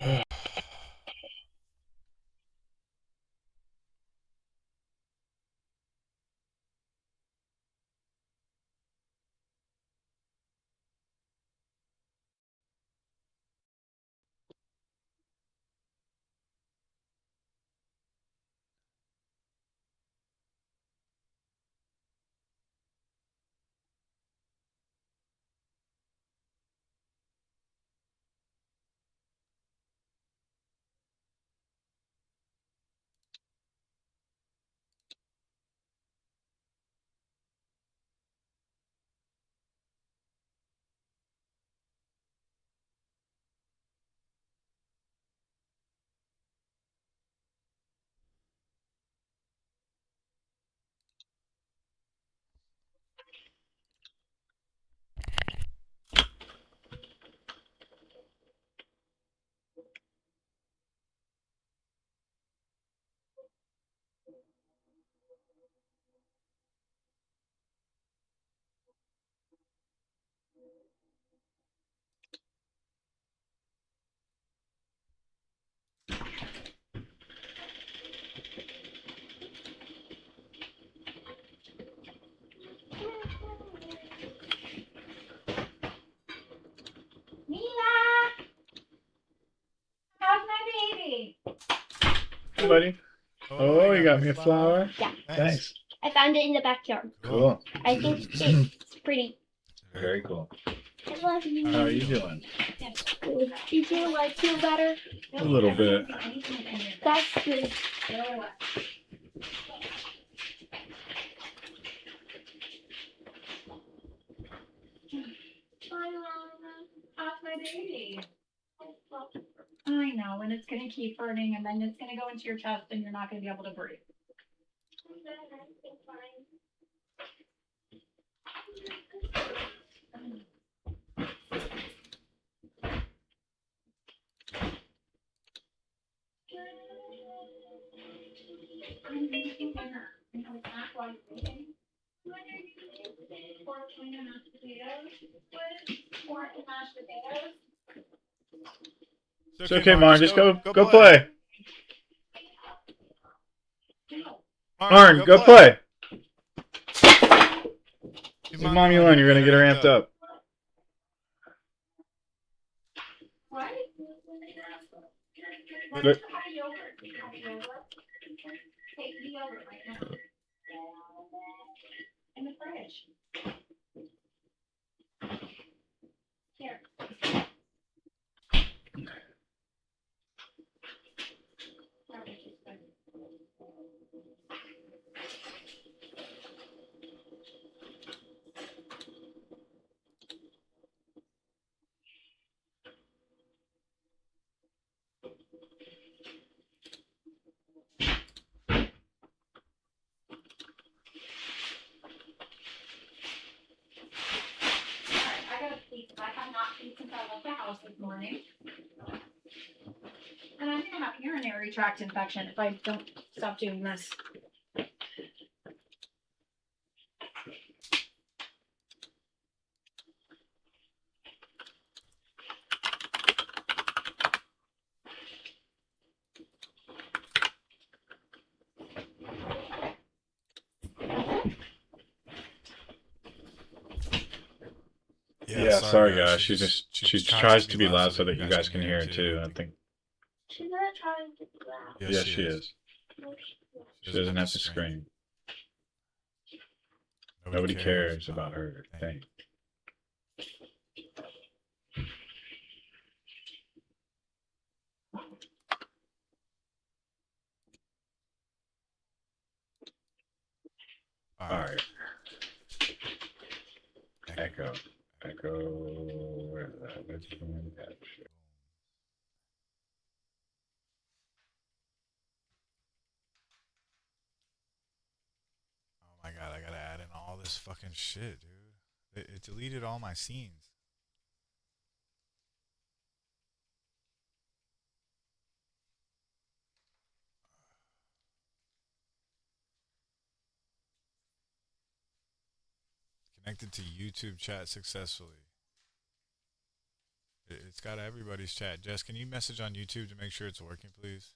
Hey, buddy. Oh, you got me a flower? Yeah. Thanks. I found it in the backyard. Cool. I think it's pretty. Very cool. I love you. How are you doing? Good. You feel like feel better? A little bit. That's good. How's my baby? I know, and it's gonna keep hurting, and then it's gonna go into your chest, and you're not gonna be able to breathe. I'm making dinner. You know, it's not like eating. What are you eating? Pork and mashed potatoes. Pork and mashed potatoes. It's okay, Marn. Just go play. Marn, go play. Leave Mommy alone. You're gonna get her amped up. What? Look. Have yogurt. Take the yogurt right now. In the fridge. Here. I got a pizza. I have not eaten since I left the house this morning. And I'm gonna have urinary tract infection if I don't stop doing this. Yeah, sorry guys. She tries to be loud so that you guys can hear it too. I think. She's not trying to be loud. Yes, she is. She doesn't have to scream. Nobody cares about her thing. All right. Echo. Where is that? Where's the one that shit? Oh my god, I gotta add in all this fucking shit, dude. It deleted all my scenes. Connected to YouTube chat successfully. It's got everybody's chat. Jess, can you message on YouTube to make sure it's working, please?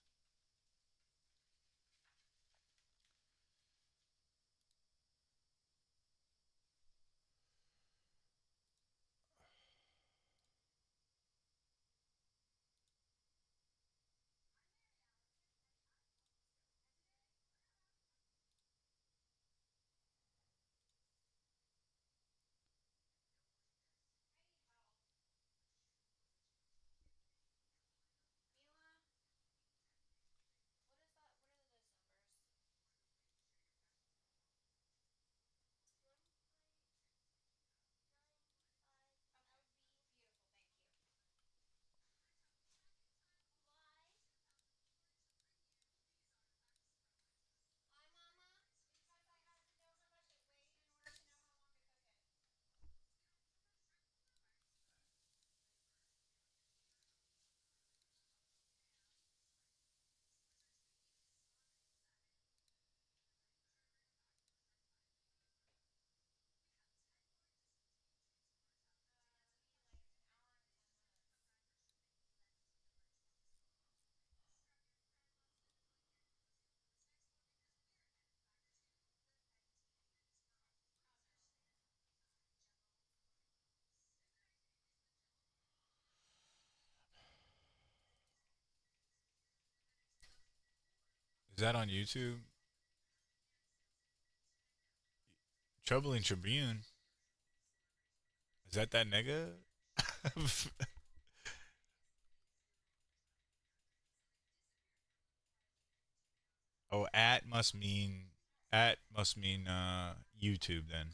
Is that on YouTube? Troubling Tribune. Is that nigga? Oh, at must mean YouTube then.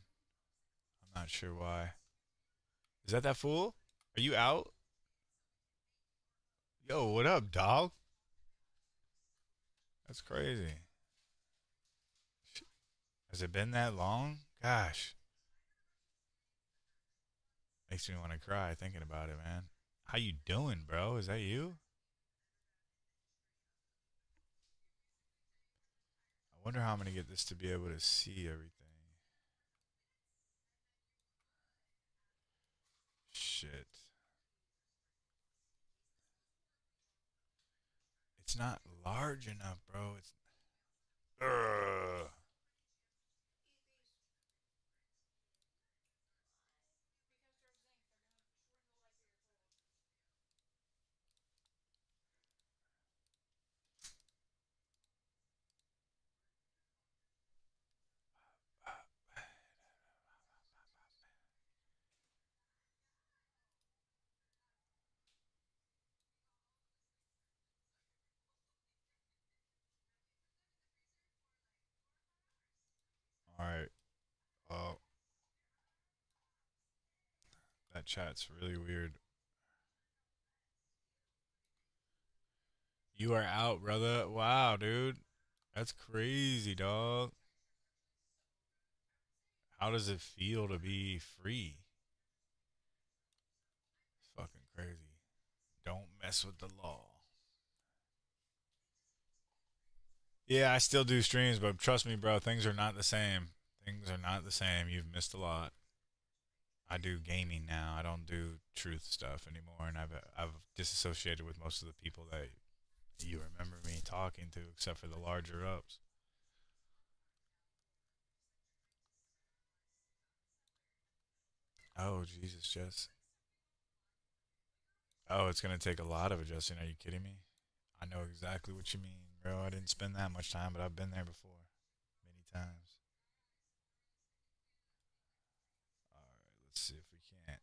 I'm not sure why. Is that fool? Are you out? Yo, what up, dog? That's crazy. Has it been that long? Gosh. Makes me want to cry thinking about it, man. How you doing, bro? Is that you? I wonder how I'm gonna get this to be able to see everything. Shit. It's not large enough, bro. It's Ugh. All right. Oh, that chat's really weird. You are out, brother. Wow, dude. That's crazy, dog. How does it feel to be free? It's fucking crazy. Don't mess with the law. Yeah, I still do streams, but trust me, bro, things are not the same. Things are not the same. You've missed a lot. I do gaming now. I don't do truth stuff anymore, and I've disassociated with most of the people that you remember me talking to, except for the larger ups. Oh Jesus, Jess. Oh, it's gonna take a lot of adjusting. Are you kidding me? I know exactly what you mean, bro. I didn't spend that much time, but I've been there before, many times. All right, let's see if we can't.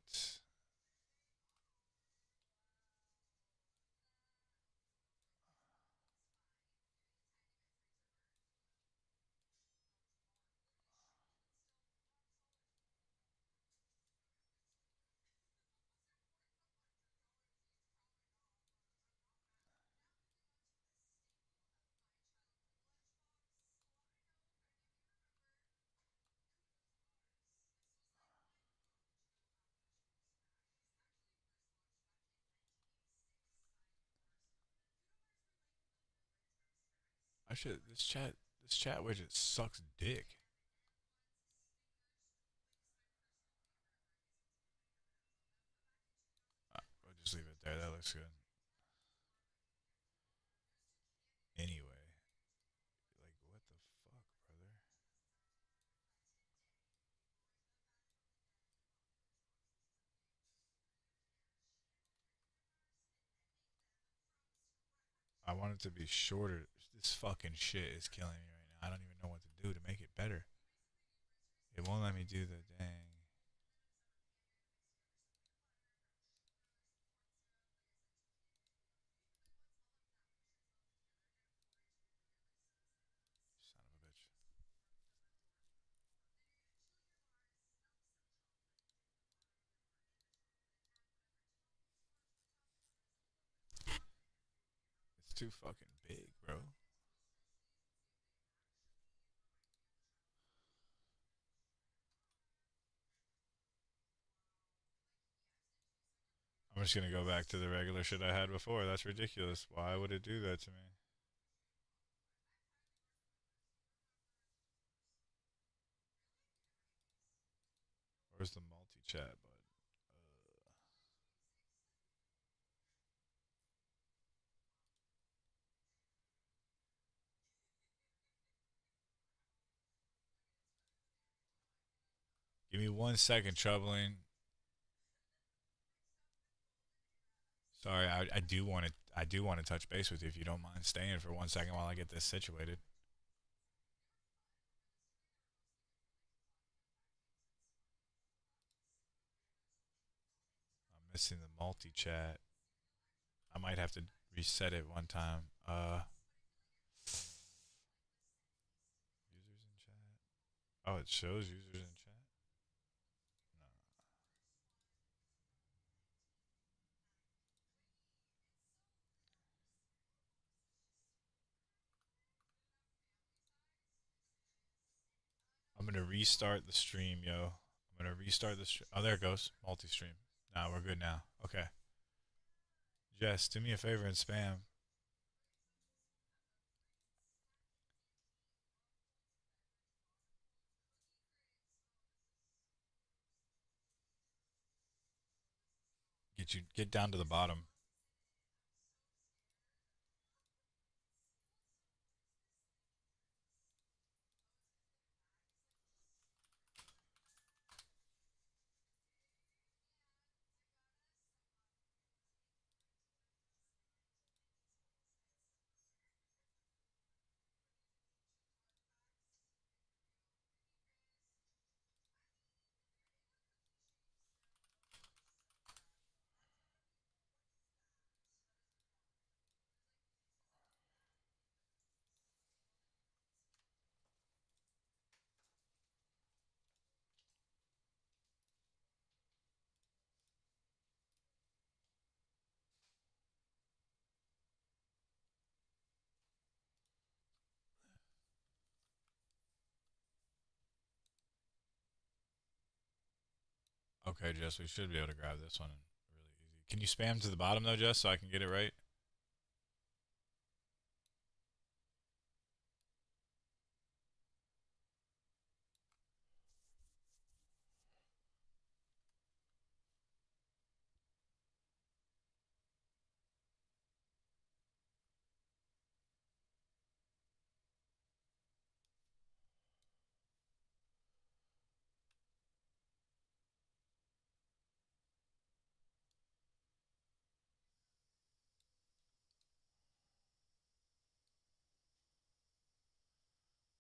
I should. This chat widget sucks dick. I'll just there. That looks good. Anyway, like what the fuck, brother? I want it to be shorter. This fucking shit is killing me right now. I don't even know what to do to make it better. It won't let me do the dang. Son of a bitch. It's too fucking big, bro. I'm just gonna go back to the regular shit I had before. That's ridiculous. Why would it do that to me? Where's the multi-chat button? Give me 1 second, troubling. Sorry, I do want to. I do want to touch base with you if you don't mind staying for 1 second while I get this situated. I'm missing the multi-chat. I might have to reset it one time. Users in chat. Oh, it shows users in chat. No. I'm gonna restart the stream, yo. I'm gonna restart the stream. Oh, there it goes. Multi-stream. Nah, we're good now. Okay. Jess, do me a favor and spam. Get down to the bottom. Okay, Jess, we should be able to grab this one really easy. Can you spam to the bottom though, Jess, so I can get it right?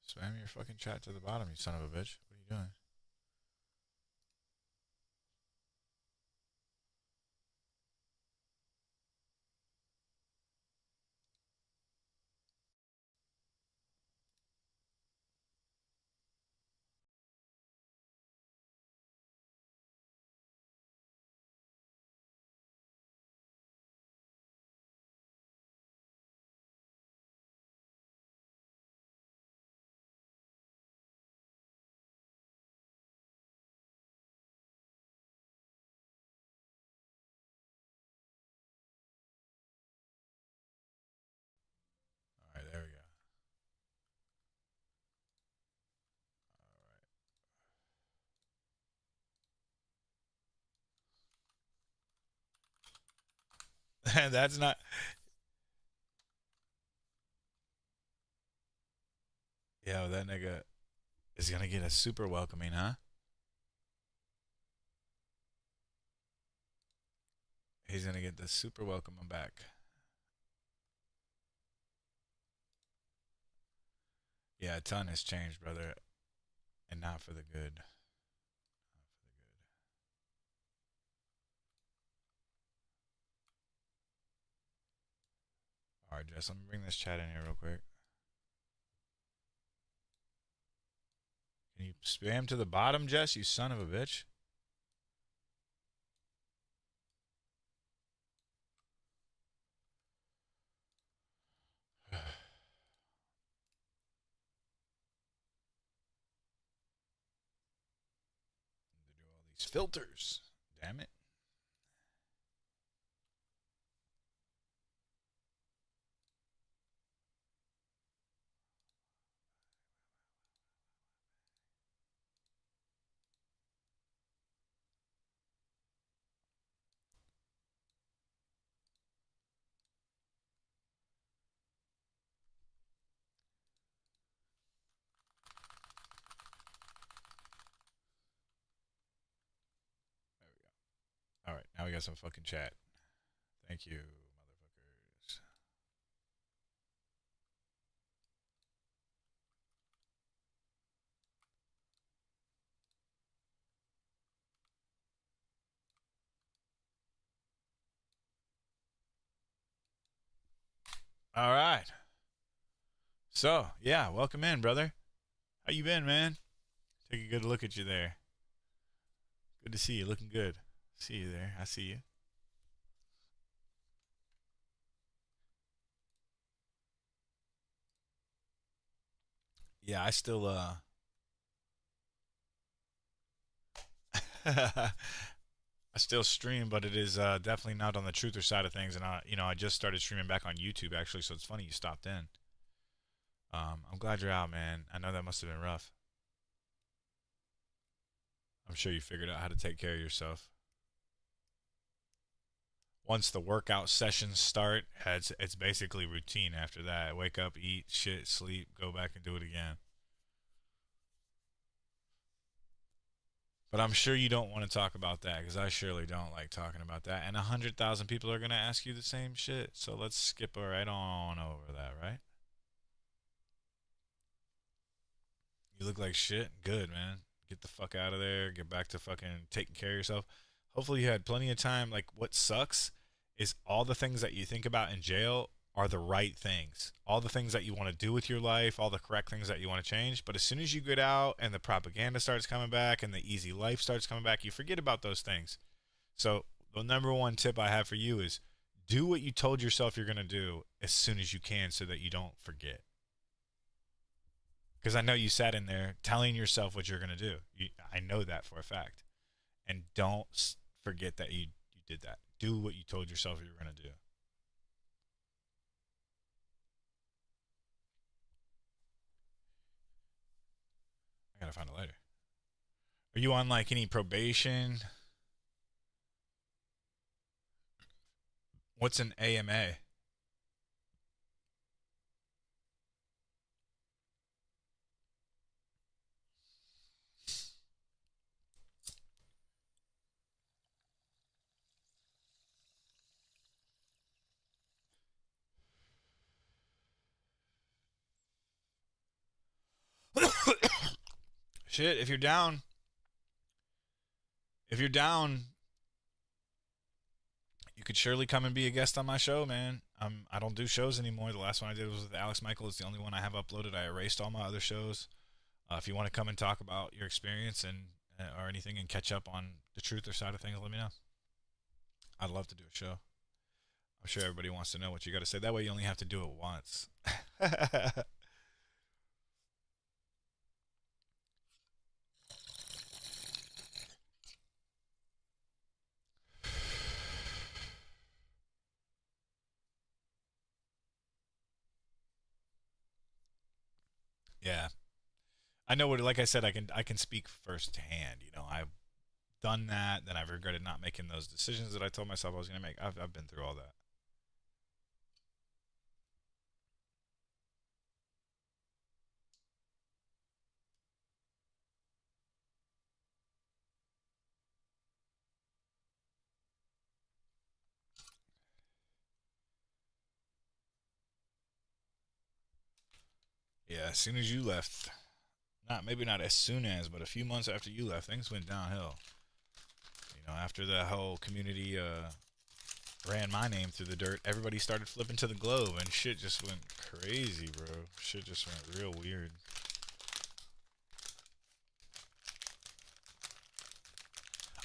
Spam your fucking chat to the bottom, you son of a bitch. What are you doing? That's not. Yo, that nigga is gonna get a super welcoming, huh? He's gonna get the super welcoming back. Yeah, a ton has changed, brother, and not for the good. All right, Jess, let me bring this chat in here real quick. Can you spam to the bottom, Jess? You son of a bitch. To do all these filters. Damn it. There we go. All right, now we got some fucking chat. Thank you, motherfuckers. All right. So, yeah, welcome in, brother. How you been, man? Take a good look at you there. Good to see you. Looking good. See you there. I see you. Yeah, I still I still stream, but it is definitely not on the truther side of things. And I just started streaming back on YouTube actually, so it's funny you stopped in. I'm glad you're out, man. I know that must have been rough. I'm sure you figured out how to take care of yourself. Once the workout sessions start, it's basically routine after that. Wake up, eat, shit, sleep, go back and do it again. But I'm sure you don't want to talk about that because I surely don't like talking about that. And 100,000 people are going to ask you the same shit. So let's skip right on over that, right? You look like shit. Good, man. Get the fuck out of there. Get back to fucking taking care of yourself. Hopefully you had plenty of time. Like, what sucks is all the things that you think about in jail are the right things. All the things that you want to do with your life, all the correct things that you want to change. But as soon as you get out and the propaganda starts coming back and the easy life starts coming back, you forget about those things. So the number one tip I have for you is do what you told yourself you're going to do as soon as you can so that you don't forget. Because I know you sat in there telling yourself what you're going to do. I know that for a fact. And don't forget that you did that. Do what you told yourself you were going to do. I got to find a lighter. Are you on like any probation? What's an AMA? Shit, if you're down, you could surely come and be a guest on my show, man. I don't do shows anymore. The last one I did was with Alex Michael. It's the only one I have uploaded. I erased all my other shows. If you want to come and talk about your experience and or anything and catch up on the truth or side of things, let me know. I'd love to do a show. I'm sure everybody wants to know what you got to say. That way you only have to do it once. Yeah. I know what, like I said, I can speak firsthand. You know, I've done that, then I've regretted not making those decisions that I told myself I was going to make. I've been through all that. Yeah, as soon as you left, maybe not as soon as, but a few months after you left, things went downhill. You know, after the whole community ran my name through the dirt, everybody started flipping to the Globe, and shit just went crazy, bro. Shit just went real weird.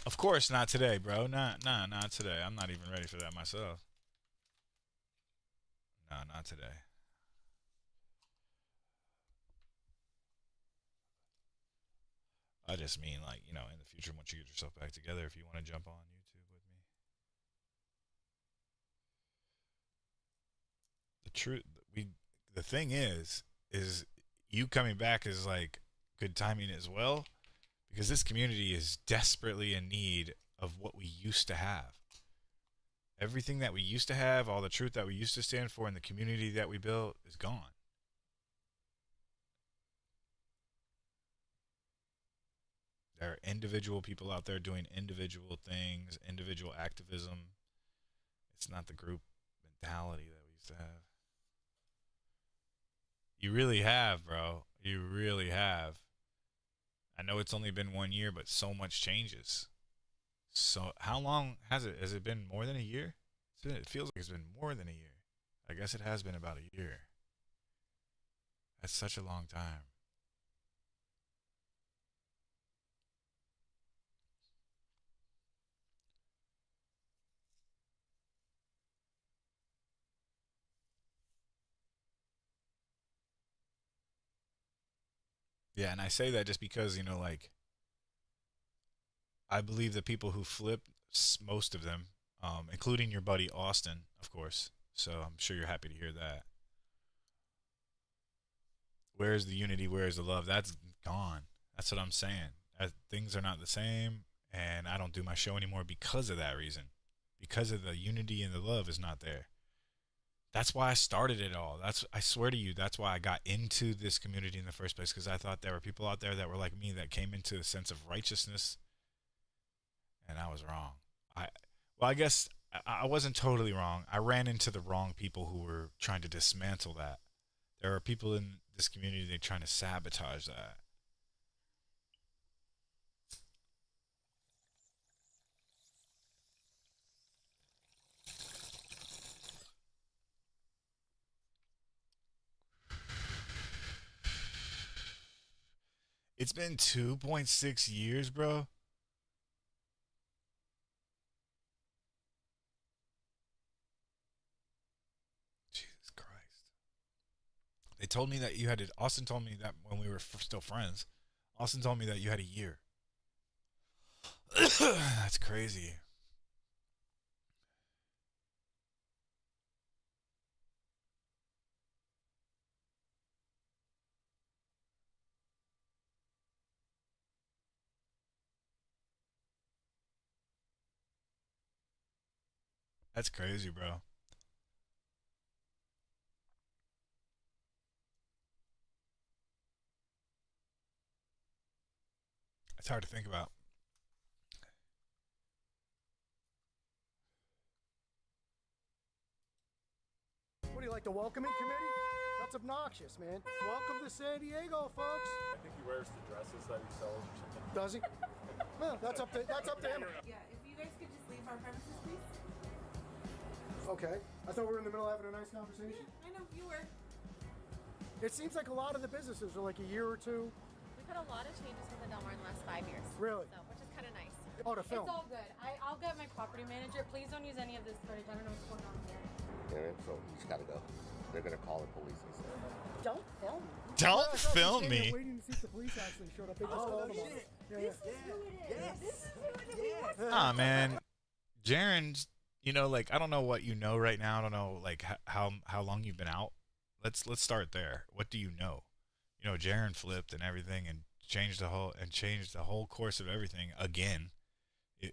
Of course, not today, bro. Not today. I'm not even ready for that myself. No, not today. I just mean, like, you know, in the future, once you get yourself back together, if you want to jump on YouTube with me. The thing is you coming back is like good timing as well, because this community is desperately in need of what we used to have. Everything that we used to have, all the truth that we used to stand for in the community that we built is gone. There are individual people out there doing individual things, individual activism. It's not the group mentality that we used to have. You really have, bro. You really have. I know it's only been 1 year, but so much changes. So how long has it? Has it been more than a year? It feels like it's been more than a year. I guess it has been about a year. That's such a long time. Yeah, and I say that just because, you know, like, I believe the people who flipped, most of them, including your buddy Austin, of course. So I'm sure you're happy to hear that. Where's the unity? Where's the love? That's gone. That's what I'm saying. Things are not the same, and I don't do my show anymore because of that reason. Because of the unity and the love is not there. That's why I started it all. I swear to you, that's why I got into this community in the first place, because I thought there were people out there that were like me that came into a sense of righteousness, and I was wrong. I guess I wasn't totally wrong. I ran into the wrong people who were trying to dismantle that. There are people in this community that are trying to sabotage that. It's been 2.6 years, bro. Jesus Christ. They told me that you had to. Austin told me that when we were still friends. Austin told me that you had a year. That's crazy. That's crazy, bro. It's hard to think about. What do you like, the welcoming committee? That's obnoxious, man. Welcome to San Diego, folks. I think he wears the dresses that he sells or something. Does he? Well, that's up to him. Yeah, if you guys could just leave our premises, please. Okay. I thought we were in the middle of having a nice conversation. I know you were. It seems like a lot of the businesses are like a year or two. We've had a lot of changes with the Del Mar in the last 5 years. Really? So, which is kind of nice. Oh, to film. It's all good. I'll get my property manager. Please don't use any of this footage. I don't know what's going on here. So you just gotta go. They're gonna call the police and stuff. Don't film me. Don't I thought film we stayed me. here waiting to see if the police actually showed up. They just called them. This is who it is. This is who it is. Ah, man. Jaren's, you know, like, I don't know what you know right now. I don't know, like, how long you've been out. Let's start there. What do you know? You know, Jaren flipped and everything and changed the whole course of everything again.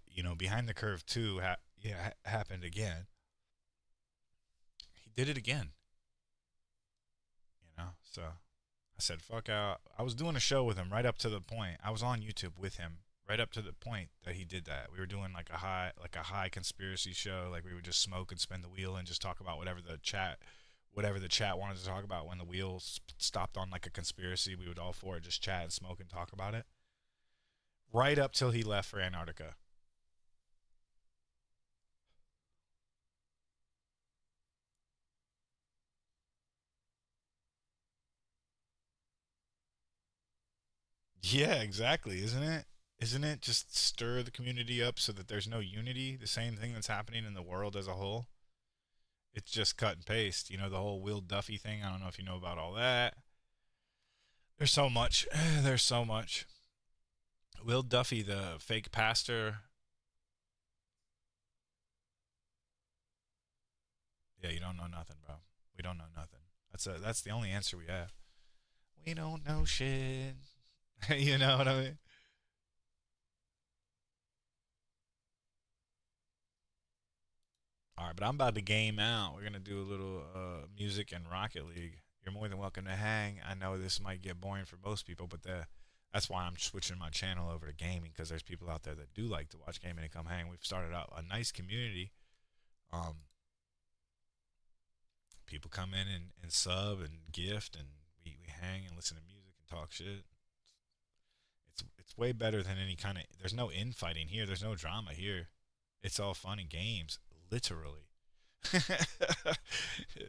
You know, behind the curve too happened again. He did it again. You know, so I said, fuck out. I was doing a show with him right up to the point. I was on YouTube with him right up to the point that he did that. We were doing like a high conspiracy show. Like, we would just smoke and spin the wheel and just talk about whatever the chat whatever the chat wanted to talk about. When the wheels stopped on like a conspiracy, we would all four just chat and smoke and talk about it. Right up till he left for Antarctica. Yeah, exactly, isn't it? Isn't it just stir the community up so that there's no unity? The same thing that's happening in the world as a whole. It's just cut and paste. You know, the whole Will Duffy thing. I don't know if you know about all that. There's so much. There's so much. Will Duffy, the fake pastor. Yeah, you don't know nothing, bro. We don't know nothing. That's the only answer we have. We don't know shit. You know what I mean? All right, but I'm about to game out. We're gonna do a little music and Rocket League. You're more than welcome to hang. I know this might get boring for most people, but that's why I'm switching my channel over to gaming, because there's people out there that do like to watch gaming and come hang. We've started out a nice community. People come in and sub and gift, and we hang and listen to music and talk shit. It's way better than any kind of. There's no infighting here. There's no drama here. It's all fun and games, literally.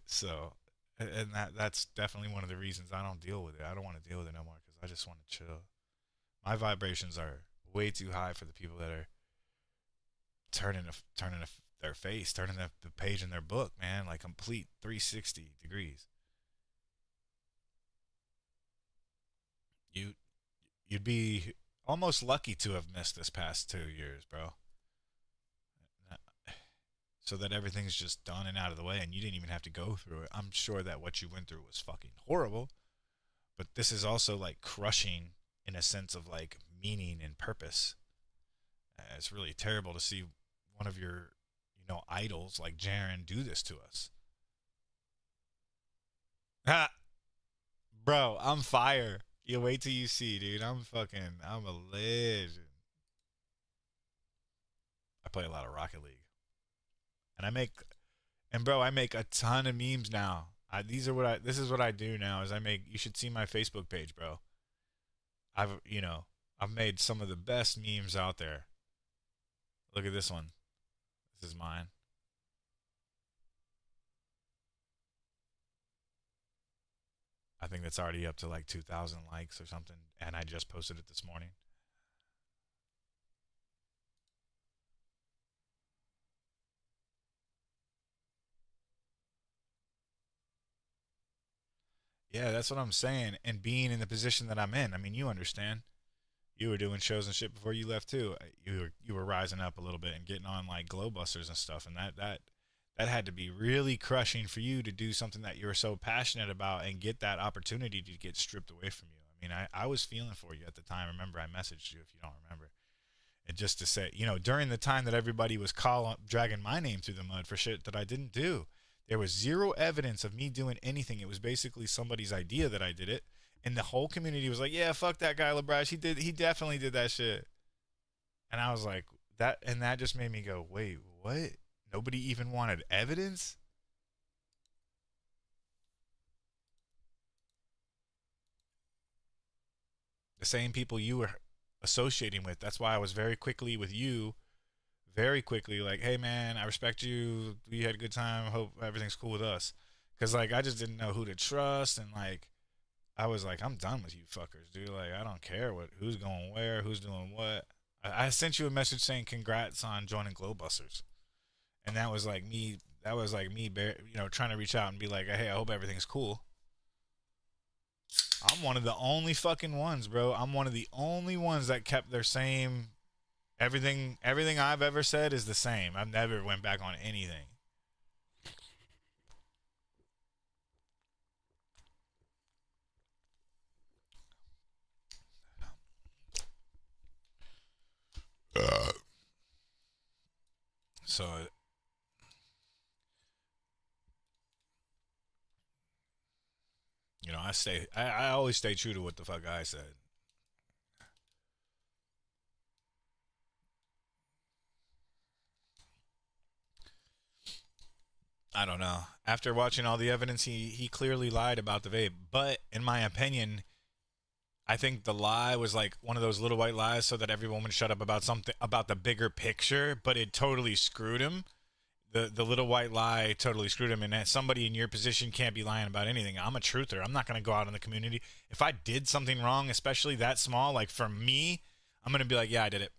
So, and that's definitely one of the reasons I don't deal with it. I don't want to deal with it no more because I just want to chill. My vibrations are way too high for the people that are turning their face, turning the page in their book, man, like complete 360 degrees. You'd be almost lucky to have missed this past 2 years, bro. So that everything's just done and out of the way and you didn't even have to go through it. I'm sure that what you went through was fucking horrible, but this is also like crushing in a sense of like meaning and purpose. It's really terrible to see one of your, idols like Jaren do this to us. Ha! Bro, I'm fire. You wait till you see, dude. I'm a legend. I play a lot of Rocket League. And I make a ton of memes now. This is what I do now is you should see my Facebook page, bro. I've made some of the best memes out there. Look at this one. This is mine. I think that's already up to like 2,000 likes or something, and I just posted it this morning. Yeah, that's what I'm saying. And being in the position that I'm in, I mean, you understand. You were doing shows and shit before you left too. You were rising up a little bit and getting on like Glowbusters and stuff, and that had to be really crushing for you to do something that you were so passionate about and get that opportunity to get stripped away from you. I mean, I was feeling for you at the time. Remember, I messaged you if you don't remember. And just to say, during the time that everybody was dragging my name through the mud for shit that I didn't do, there was zero evidence of me doing anything. It was basically somebody's idea that I did it. And the whole community was like, yeah, fuck that guy, LeBron. He definitely did that shit. And I was like, that just made me go, wait, what? Nobody even wanted evidence? The same people you were associating with. That's why I was very quickly with you. Very quickly, like, hey, man, I respect you. We had a good time. Hope everything's cool with us. Because, like, I just didn't know who to trust. And, like, I was like, I'm done with you fuckers, dude. Like, I don't care who's going where, who's doing what. I sent you a message saying congrats on joining Glowbusters. And that was like me, trying to reach out and be like, hey, I hope everything's cool. I'm one of the only fucking ones, bro. I'm one of the only ones that kept their same. Everything I've ever said is the same. I've never went back on anything. So I always stay true to what the fuck I said. I don't know. After watching all the evidence, he clearly lied about the vape. But in my opinion, I think the lie was like one of those little white lies so that everyone would shut up about something about the bigger picture, but it totally screwed him. The little white lie totally screwed him, and as somebody in your position can't be lying about anything. I'm a truther. I'm not going to go out in the community. If I did something wrong, especially that small, like for me, I'm going to be like, yeah, I did it.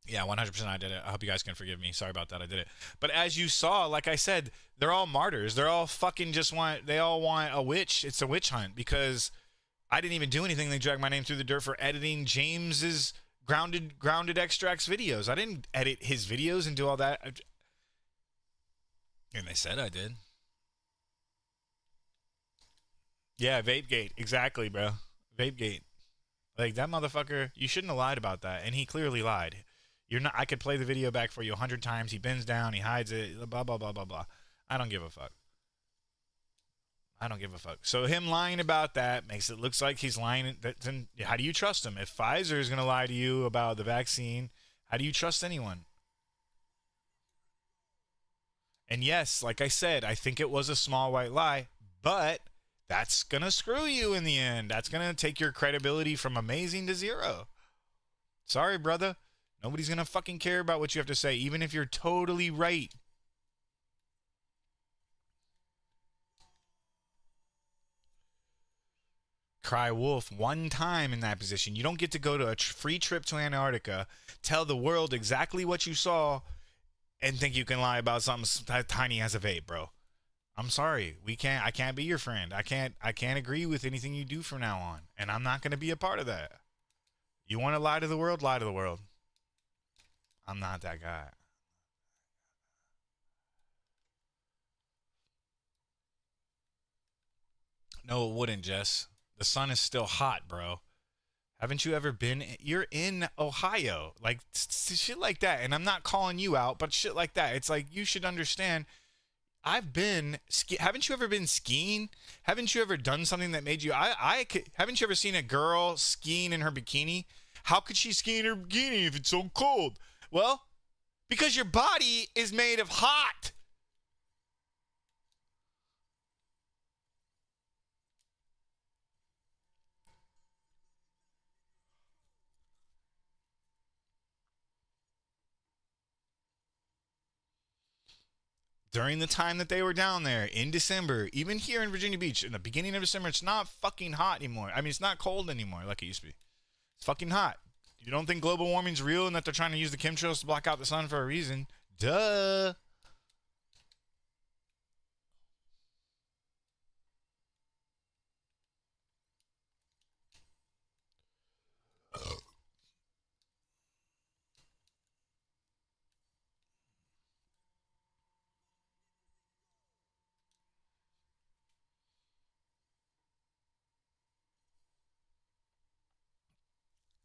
Yeah, 100% I did it. I hope you guys can forgive me. Sorry about that. I did it. But as you saw, like I said, they're all martyrs. They're all fucking they all want a witch. It's a witch hunt because I didn't even do anything. They dragged my name through the dirt for editing James's grounded extracts videos. I didn't edit his videos and do all that. And they said I did. Yeah, Vapegate. Exactly, bro. Vapegate. Like, that motherfucker, you shouldn't have lied about that. And he clearly lied. You're not. I could play the video back for you 100 times. He bends down. He hides it. Blah, blah, blah, blah, blah. I don't give a fuck. I don't give a fuck. So him lying about that makes it looks like he's lying. Then how do you trust him? If Pfizer is going to lie to you about the vaccine, how do you trust anyone? And yes, like I said, I think it was a small white lie, but that's going to screw you in the end. That's going to take your credibility from amazing to zero. Sorry, brother. Nobody's going to fucking care about what you have to say, even if you're totally right. Cry wolf one time in that position. You don't get to go to a free trip to Antarctica, tell the world exactly what you saw, and think you can lie about something that tiny as a vape, bro. I'm sorry. I can't be your friend. I can't agree with anything you do from now on. And I'm not going to be a part of that. You want to lie to the world? Lie to the world. I'm not that guy. No, it wouldn't, Jess. The sun is still hot, bro. Haven't you ever been? You're in Ohio. Like, shit like that. And I'm not calling you out, but shit like that. It's like, you should understand. I've been haven't you ever been skiing? Haven't you ever done something that made you haven't you ever seen a girl skiing in her bikini? How could she ski in her bikini if it's so cold? Well, because your body is made of hot. During the time that they were down there in December, even here in Virginia Beach, in the beginning of December, it's not fucking hot anymore. I mean, it's not cold anymore like it used to be. It's fucking hot. You don't think global warming's real and that they're trying to use the chemtrails to block out the sun for a reason? Duh.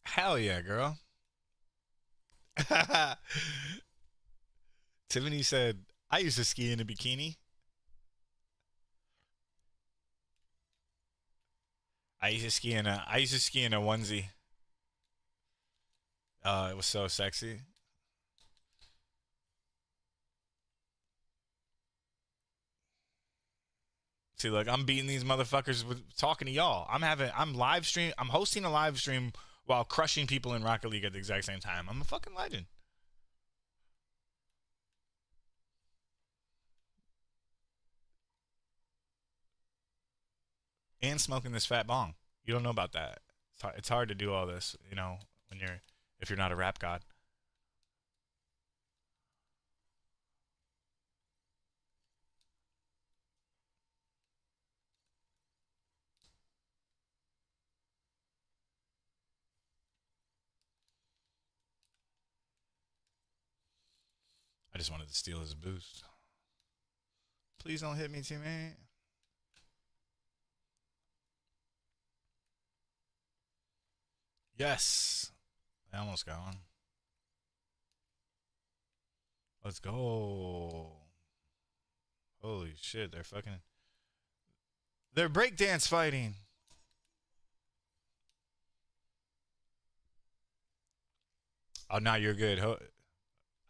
Hell yeah, girl. Tiffany said, I used to ski in a bikini. I used to ski in a onesie. It was so sexy. See, look, I'm beating these motherfuckers with talking to y'all. I'm hosting a live stream while crushing people in Rocket League at the exact same time. I'm a fucking legend. And smoking this fat bong. You don't know about that. It's hard to do all this, if you're not a rap god. I just wanted to steal his boost. Please don't hit me, teammate. Yes. I almost got one. Let's go. Holy shit, they're breakdance fighting. Oh, now you're good.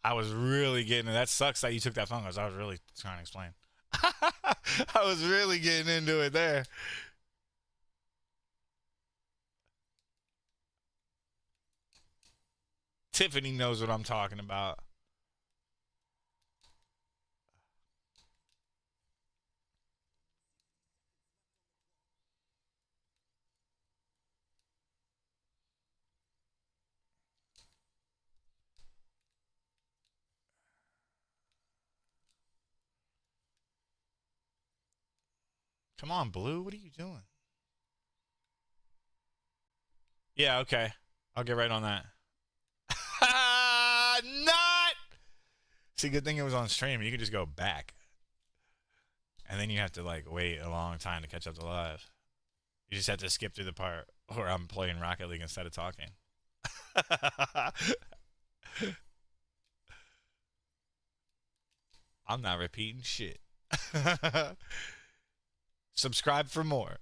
I was really getting it. That sucks that you took that phone because I was really trying to explain. I was really getting into it there. Tiffany knows what I'm talking about. Come on, Blue. What are you doing? Yeah, okay. I'll get right on that. Not! See, good thing it was on stream. You could just go back. And then you have to, like, wait a long time to catch up to live. You just have to skip through the part where I'm playing Rocket League instead of talking. I'm not repeating shit. Subscribe for more.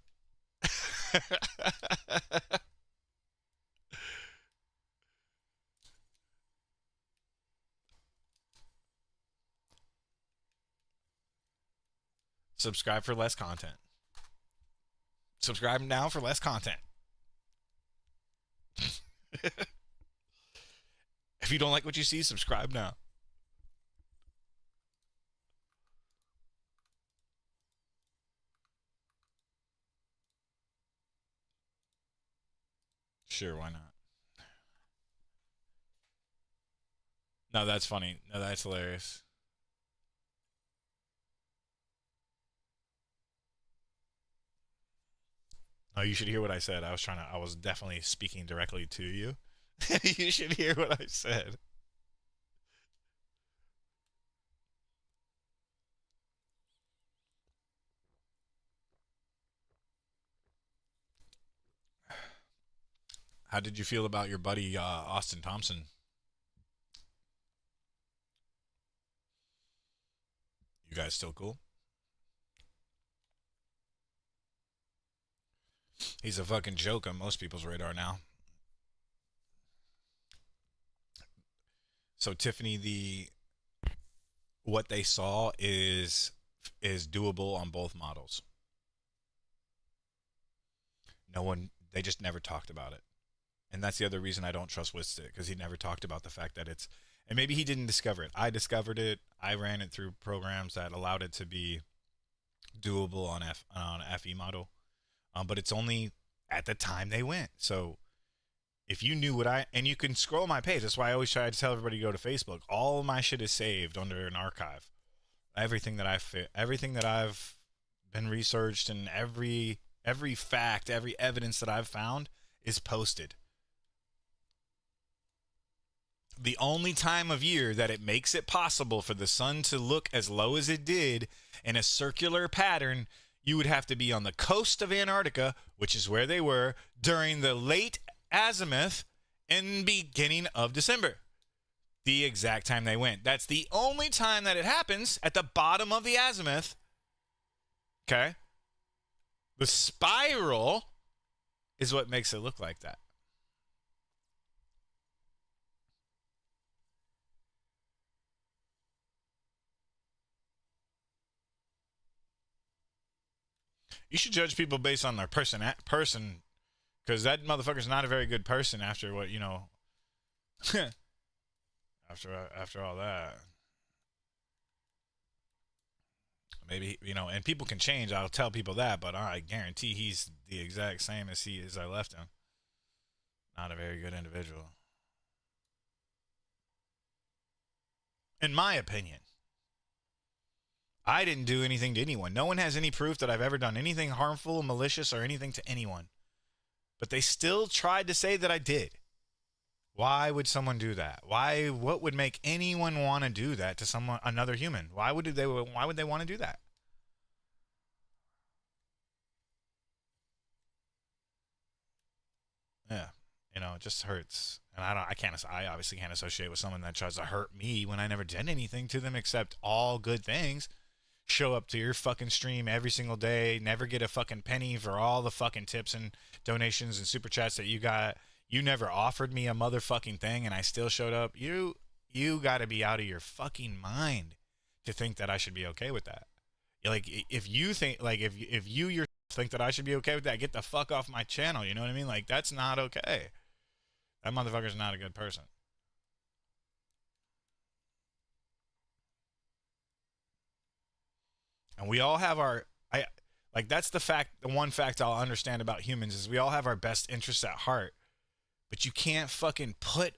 Subscribe for less content. Subscribe now for less content. If you don't like what you see, subscribe now. Sure, why not? No, that's funny. No, that's hilarious. Oh, you should hear what I said. I was definitely speaking directly to you. You should hear what I said. How did you feel about your buddy Austin Thompson? You guys still cool? He's a fucking joke on most people's radar now. So Tiffany, what they saw is doable on both models. They just never talked about it. And that's the other reason I don't trust Wistit, because he never talked about the fact that it's, and maybe he didn't discover it. I discovered it. I ran it through programs that allowed it to be doable on FE model. But it's only at the time they went. So if you knew and you can scroll my page. That's why I always try to tell everybody to go to Facebook. All of my shit is saved under an archive. Everything that I've been researched, and every fact, every evidence that I've found is posted. The only time of year that it makes it possible for the sun to look as low as it did in a circular pattern, you would have to be on the coast of Antarctica, which is where they were, during the late azimuth and beginning of December. The exact time they went. That's the only time that it happens, at the bottom of the azimuth. Okay? The spiral is what makes it look like that. You should judge people based on their person, because that motherfucker's not a very good person after what, after all that. Maybe, and people can change. I'll tell people that, but I guarantee he's the exact same as I left him. Not a very good individual. In my opinion. I didn't do anything to anyone. No one has any proof that I've ever done anything harmful, malicious, or anything to anyone. But they still tried to say that I did. Why would someone do that? What would make anyone want to do that to another human? Why would they want to do that? Yeah, it just hurts. And I obviously can't associate with someone that tries to hurt me when I never did anything to them except all good things. Show up to your fucking stream every single day, never get a fucking penny for all the fucking tips and donations and super chats that you got. You never offered me a motherfucking thing, and I still showed up. You you got to be out of your fucking mind to think that I should be okay with that. Like, if you think, like, if you yourself think that I should be okay with that, get the fuck off my channel. You know what I mean? Like, that's not okay. That motherfucker's not a good person. And we all have our, like, that's the one fact I'll understand about humans is we all have our best interests at heart, but you can't fucking put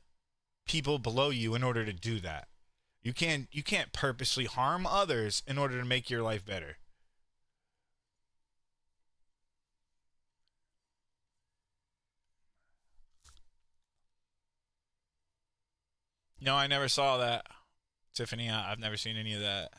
people below you in order to do that. You can't purposely harm others in order to make your life better. No, I never saw that, Tiffany. I've never seen any of that.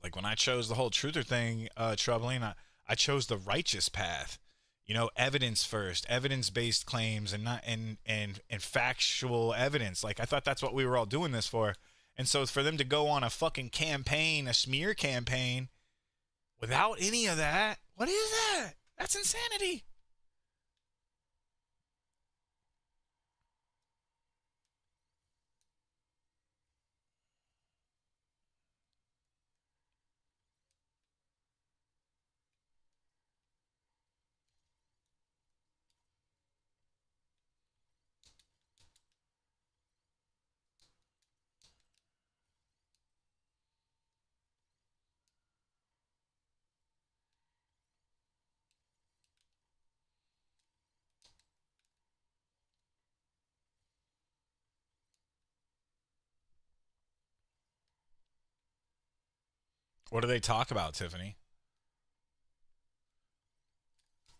Like when I chose the whole truther thing, troubling, I chose the righteous path. You know, evidence first, evidence-based claims, and not and factual evidence. Like I thought that's what we were all doing this for. And so for them to go on a fucking campaign, a smear campaign, without any of that, what is that? That's insanity. What do they talk about, Tiffany?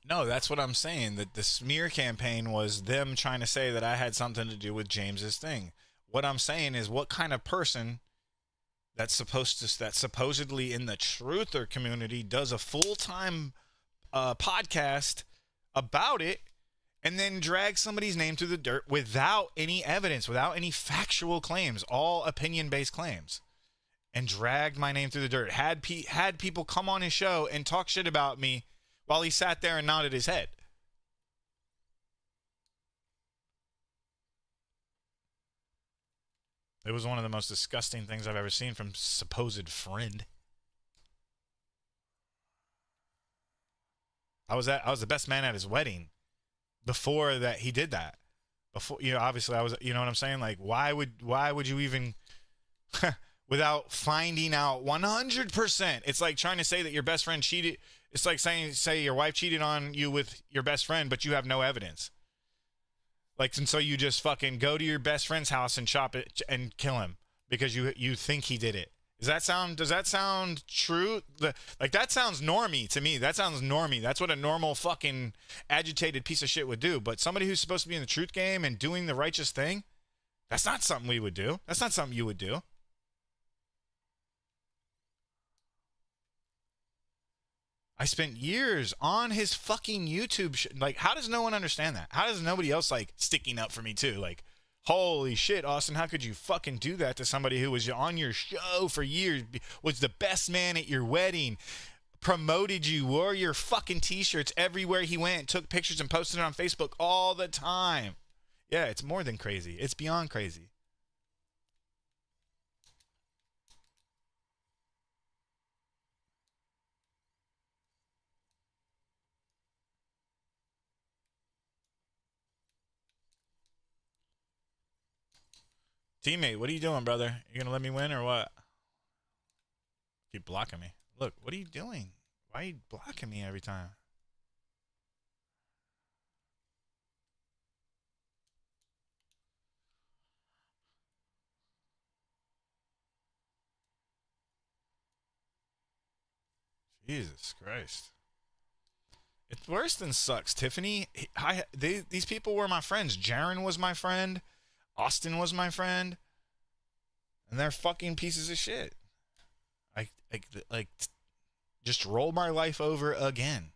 No, that's what I'm saying. That the smear campaign was them trying to say that I had something to do with James's thing. What I'm saying is, what kind of person that's supposedly in the truther community does a full-time podcast about it and then drag somebody's name through the dirt without any evidence, without any factual claims, all opinion-based claims, and dragged my name through the dirt. Had people come on his show and talk shit about me while he sat there and nodded his head. It was one of the most disgusting things I've ever seen from supposed friend. I was the best man at his wedding before that he did that. Before, you know, obviously I was, you know what I'm saying? Like, why would you even without finding out 100%? It's like trying to say that your best friend cheated. It's like say your wife cheated on you with your best friend, but you have no evidence. Like, and so you just fucking go to your best friend's house and chop it and kill him because you think he did it. Does that sound true? Like, that sounds normie to me. That sounds normie. That's what a normal fucking agitated piece of shit would do. But somebody who's supposed to be in the truth game and doing the righteous thing, that's not something we would do. That's not something you would do. I spent years on his fucking YouTube. Like, how does no one understand that? How does nobody else, like, sticking up for me, too? Like, holy shit, Austin, how could you fucking do that to somebody who was on your show for years, was the best man at your wedding, promoted you, wore your fucking T-shirts everywhere he went, took pictures and posted it on Facebook all the time? Yeah, it's more than crazy. It's beyond crazy. Teammate, what are you doing, brother? You gonna let me win or what? Keep blocking me. Look, what are you doing? Why are you blocking me every time? Jesus Christ. It's worse than sucks, Tiffany. These people were my friends. Jaron was my friend. Austin was my friend. And they're fucking pieces of shit. Like, just roll my life over again.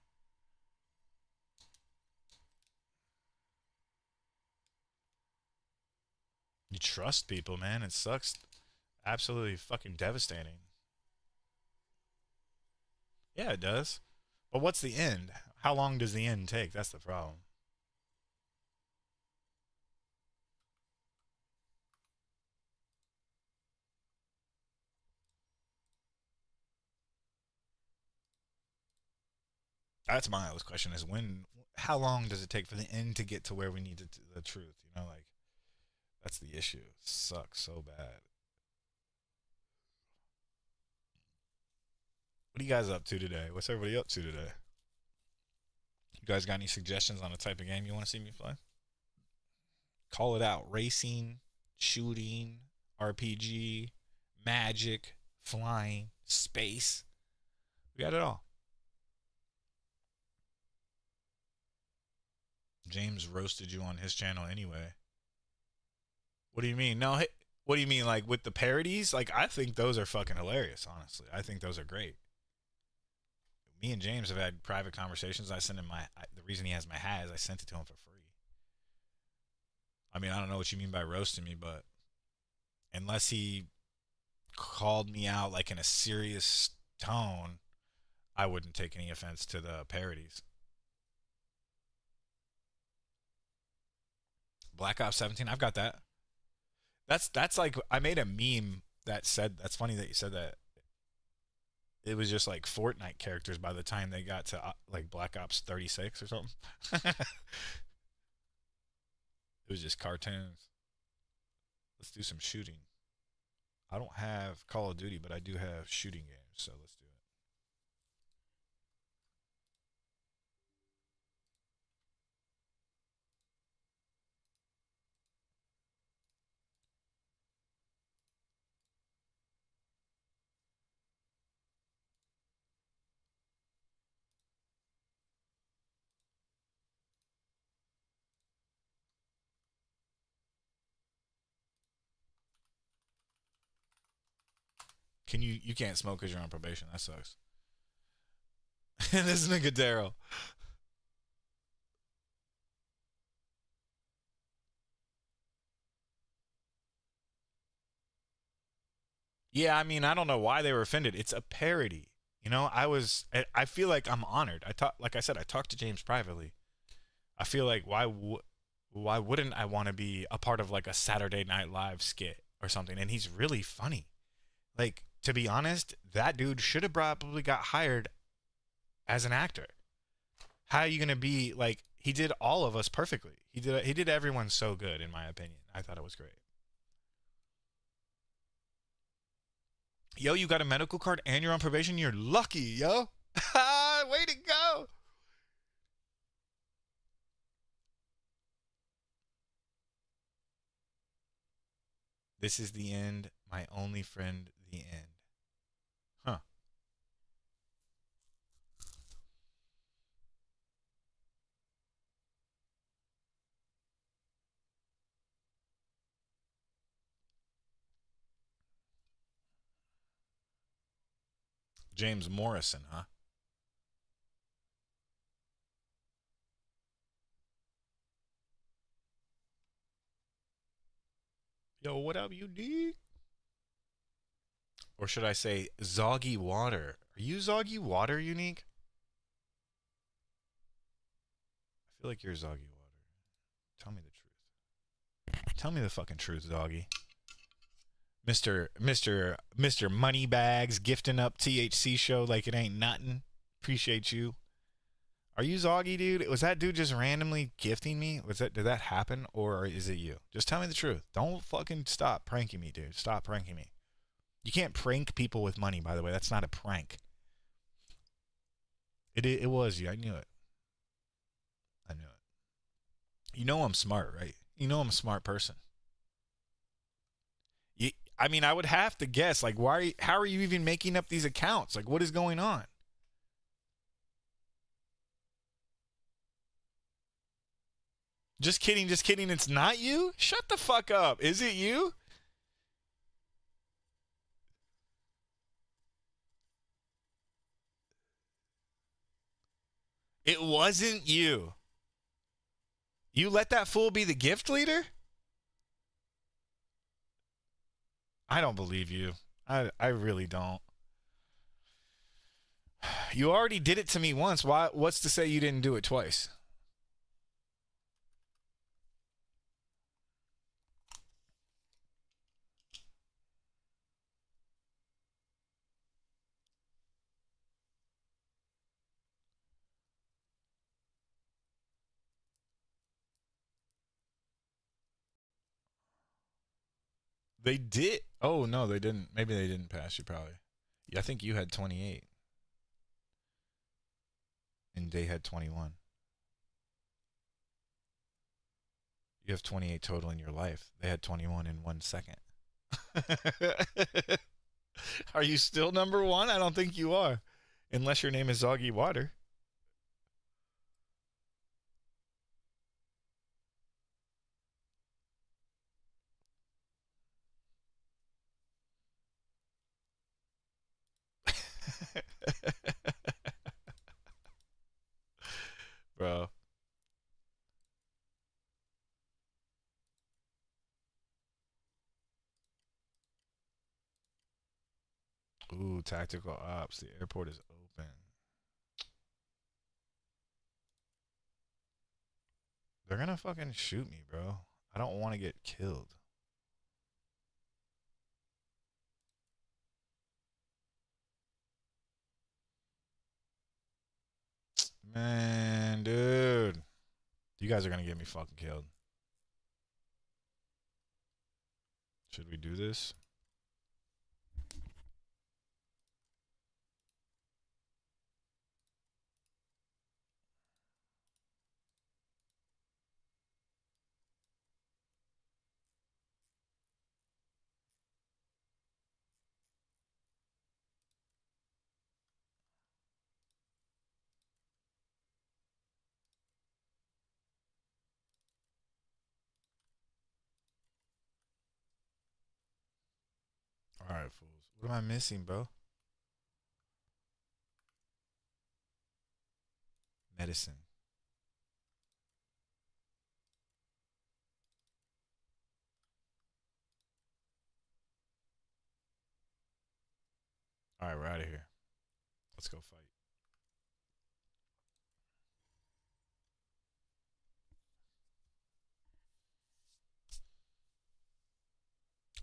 You trust people, man. It sucks. Absolutely fucking devastating. Yeah, it does. But what's the end? How long does the end take? That's the problem. That's my always question is how long does it take for the end to get to where we need the truth? You know, like, that's the issue. It sucks so bad. What are you guys up to today? What's everybody up to today? You guys got any suggestions on the type of game you want to see me play? Call it out. Racing, shooting, RPG, magic, flying, space. We got it all. James roasted you on his channel anyway. What do you mean? No, hey, what do you mean? Like with the parodies? Like, I think those are fucking hilarious, honestly. I think those are great. Me and James have had private conversations. I sent him the reason he has my hat is I sent it to him for free. I mean, I don't know what you mean by roasting me, but unless he called me out like in a serious tone, I wouldn't take any offense to the parodies. Black Ops 17, I've got that. That's like, I made a meme that said, that's funny that you said that. It was just like Fortnite characters by the time they got to like Black Ops 36 or something. It was just cartoons. Let's do some shooting. I don't have Call of Duty, but I do have shooting games, so let's do it. You can't smoke because you're on probation. That sucks. This nigga Daryl. Yeah, I mean, I don't know why they were offended. It's a parody. You know, I feel like I'm honored. Like I said, I talked to James privately. I feel like why wouldn't I want to be a part of like a Saturday Night Live skit or something? And he's really funny. Like, to be honest, that dude should have probably got hired as an actor. How are you going to be like, he did all of us perfectly. He did everyone so good, in my opinion. I thought it was great. Yo, you got a medical card and you're on probation? You're lucky, yo. Way to go. This is the end. My only friend, the end. Huh. James Morrison, huh? Yo, what up, you dig? Or should I say Zoggy Water? Are you Zoggy Water, Unique? I feel like you're Zoggy Water. Tell me the truth. Tell me the fucking truth, Zoggy. Mr. Moneybags gifting up THC show like it ain't nothing. Appreciate you. Are you Zoggy, dude? Was that dude just randomly gifting me? Did that happen, or is it you? Just tell me the truth. Don't fucking stop pranking me, dude. Stop pranking me. You can't prank people with money, by the way. That's not a prank. It was you. I knew it. I knew it. You know I'm smart, right? You know I'm a smart person. I mean, I would have to guess, like, how are you even making up these accounts? Like, what is going on? Just kidding, just kidding. It's not you? Shut the fuck up. Is it you? It wasn't you. You let that fool be the gift leader? I don't believe you. I really don't. You already did it to me once. Why? What's to say you didn't do it twice? They did. Oh no, they didn't. Maybe they didn't pass you. Probably. Yeah, I think you had 28, and they had 21. You have 28 total in your life. They had 21 in 1 second. Are you still number one? I don't think you are, unless your name is Zoggy Water. Bro. Ooh, tactical ops. The airport is open. They're gonna fucking shoot me, bro. I don't want to get killed. Man, dude. You guys are gonna get me fucking killed. Should we do this? All right, fools. What am I missing, bro? Medicine. All right, we're out of here. Let's go fight.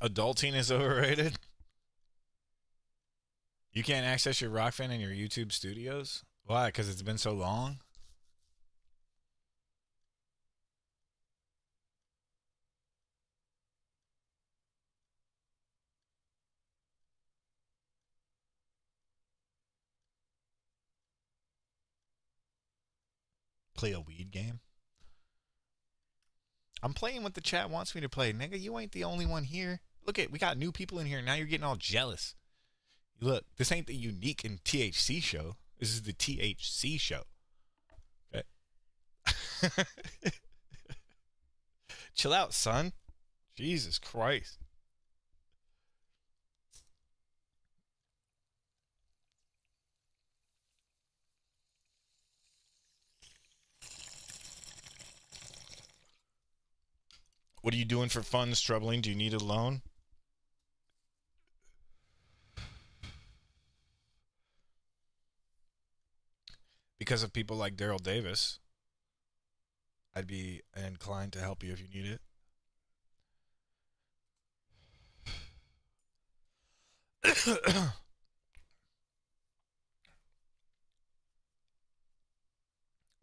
Adulting is overrated. You can't access your rock fan in your YouTube studios? Why? Because it's been so long? Play a weed game? I'm playing what the chat wants me to play. Nigga, you ain't the only one here. Look at, we got new people in here. Now you're getting all jealous. Look, this ain't the unique and THC show. This is the THC show. Okay. Chill out, son. Jesus Christ. What are you doing for fun, struggling? Do you need a loan? Because of people like Daryl Davis, I'd be inclined to help you if you need it.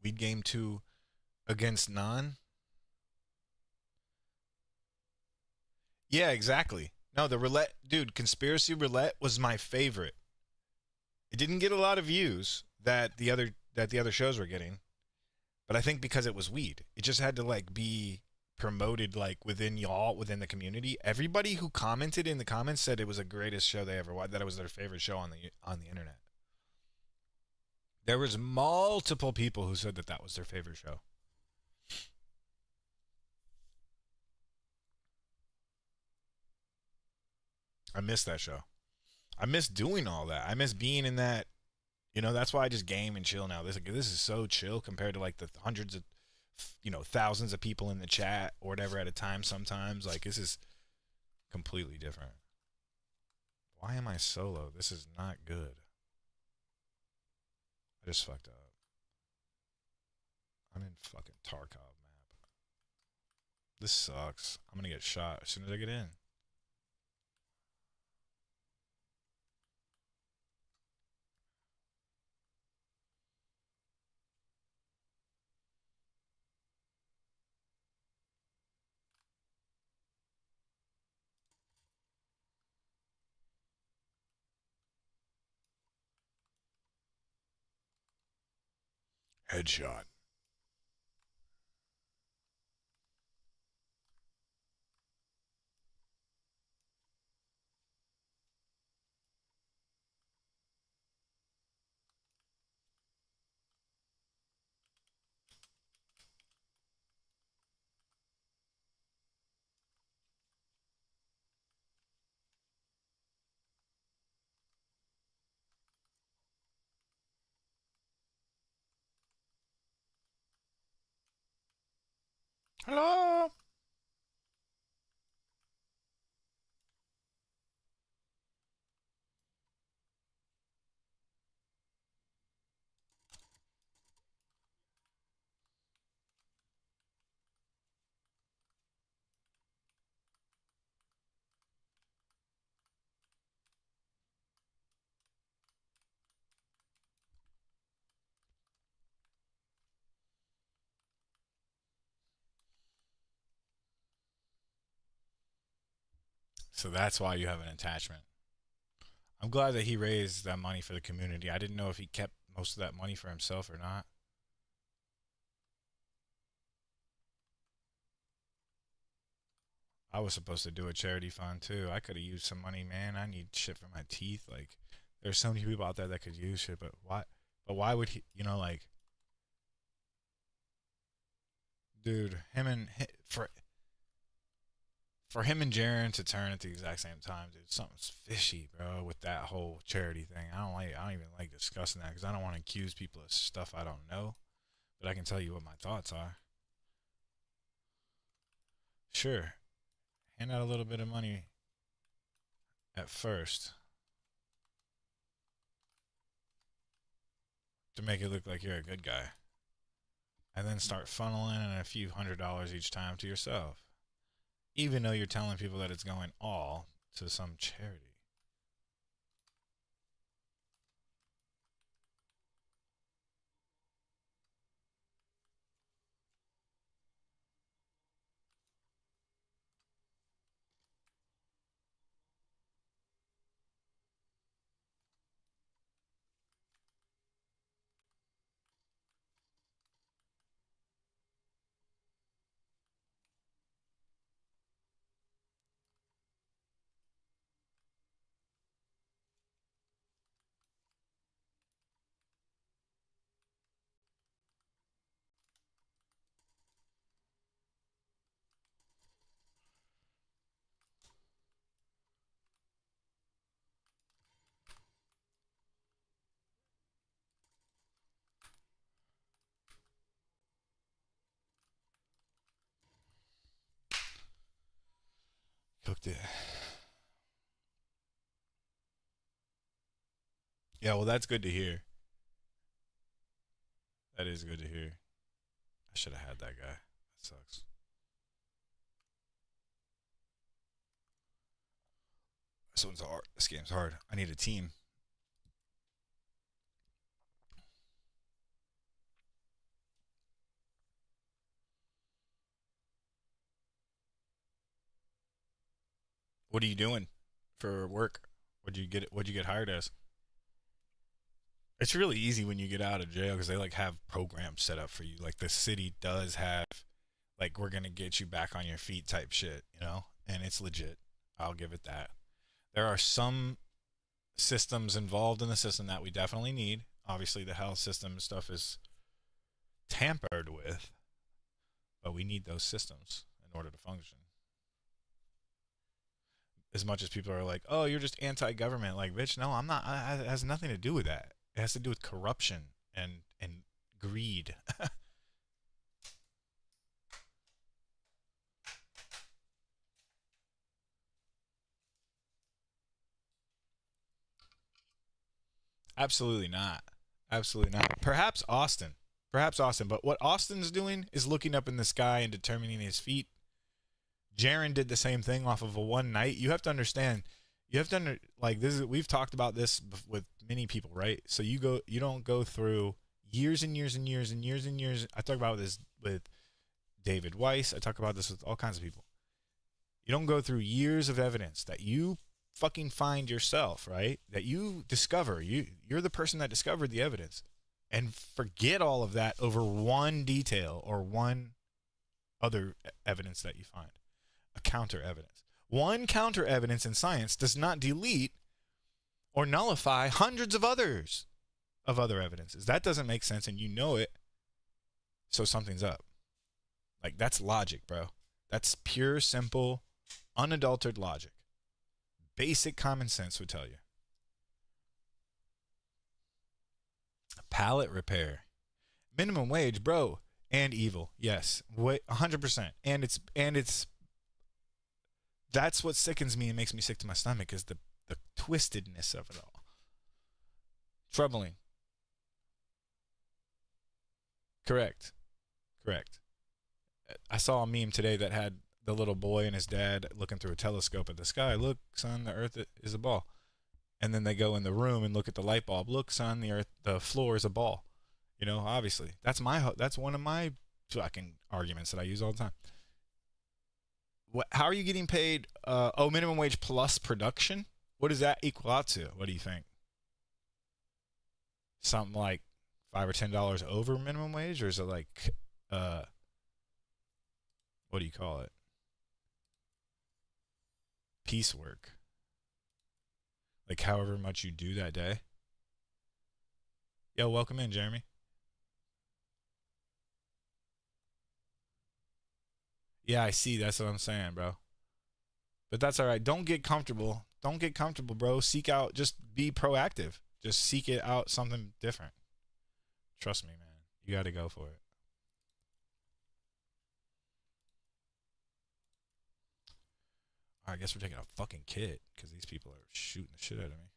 We'd game 2 against Non. Yeah, exactly. No, the roulette, dude, Conspiracy Roulette was my favorite. It didn't get a lot of views that the other shows were getting, but I think because it was weed, it just had to like be promoted like within the community. Everybody who commented in the comments said it was the greatest show they ever watched, that it was their favorite show on the internet. There was multiple people who said that was their favorite show. I miss that show. I miss doing all that. I miss being in that. You know, that's why I just game and chill now. This is so chill compared to like the hundreds of, thousands of people in the chat or whatever at a time sometimes. Like, this is completely different. Why am I solo? This is not good. I just fucked up. I'm in fucking Tarkov map. This sucks. I'm gonna get shot as soon as I get in. Headshot. Hello? So that's why you have an attachment. I'm glad that he raised that money for the community. I didn't know if he kept most of that money for himself or not. I was supposed to do a charity fund too. I could have used some money, man. I need shit for my teeth. Like, there's so many people out there that could use shit, but why? But why would he? You know, like, dude, for him and Jaren to turn at the exact same time, dude, something's fishy, bro, with that whole charity thing. I don't even like discussing that because I don't want to accuse people of stuff I don't know. But I can tell you what my thoughts are. Sure, hand out a little bit of money at first to make it look like you're a good guy, and then start funneling in a few $100s each time to yourself, even though you're telling people that it's going all to some charity. Cooked it. Yeah, well, that's good to hear. That is good to hear. I should have had that guy. That sucks. This one's hard. This game's hard. I need a team. What are you doing for work? What'd you get hired as? It's really easy when you get out of jail because they like have programs set up for you. Like the city does have, like, we're gonna get you back on your feet type shit, you know, and it's legit. I'll give it that. There are some systems involved in the system that we definitely need. Obviously, the health system stuff is tampered with, but we need those systems in order to function. As much as people are like, "Oh, you're just anti-government," like, bitch, no, I'm not. It has nothing to do with that. It has to do with corruption and greed. Absolutely not. Absolutely not. Perhaps Austin. But what Austin's doing is looking up in the sky and determining his feet. Jaren did the same thing off of a one night. You have to understand. We've talked about this with many people, right? So you don't go through years and years and years and years and years. I talk about this with David Weiss. I talk about this with all kinds of people. You don't go through years of evidence that you fucking find yourself, right? That you discover. You're the person that discovered the evidence, and forget all of that over one detail or one other evidence that you find. A counter evidence. One counter evidence in science does not delete or nullify hundreds of other evidences. That doesn't make sense, and you know it. So something's up. Like, that's logic, bro. That's pure, simple, unadulterated logic. Basic common sense would tell you. Pallet repair. Minimum wage, bro. And evil. Yes. 100%. And it's that's what sickens me and makes me sick to my stomach, is the twistedness of it all. Troubling. Correct. I saw a meme today that had the little boy and his dad looking through a telescope at the sky. Look, son, the earth is a ball. And then they go in the room and look at the light bulb. Look, son, the floor is a ball. You know, obviously. That's one of my fucking arguments that I use all the time. How are you getting paid? Minimum wage plus production? What does that equal out to? What do you think? Something like $5 or $10 over minimum wage? Or is it like, what do you call it? Piecework. Like however much you do that day. Yo, welcome in, Jeremy. Yeah, I see. That's what I'm saying, bro. But that's all right. Don't get comfortable. Don't get comfortable, bro. Seek out. Just be proactive. Just seek it out, something different. Trust me, man. You got to go for it. All right, I guess we're taking a fucking kit because these people are shooting the shit out of me.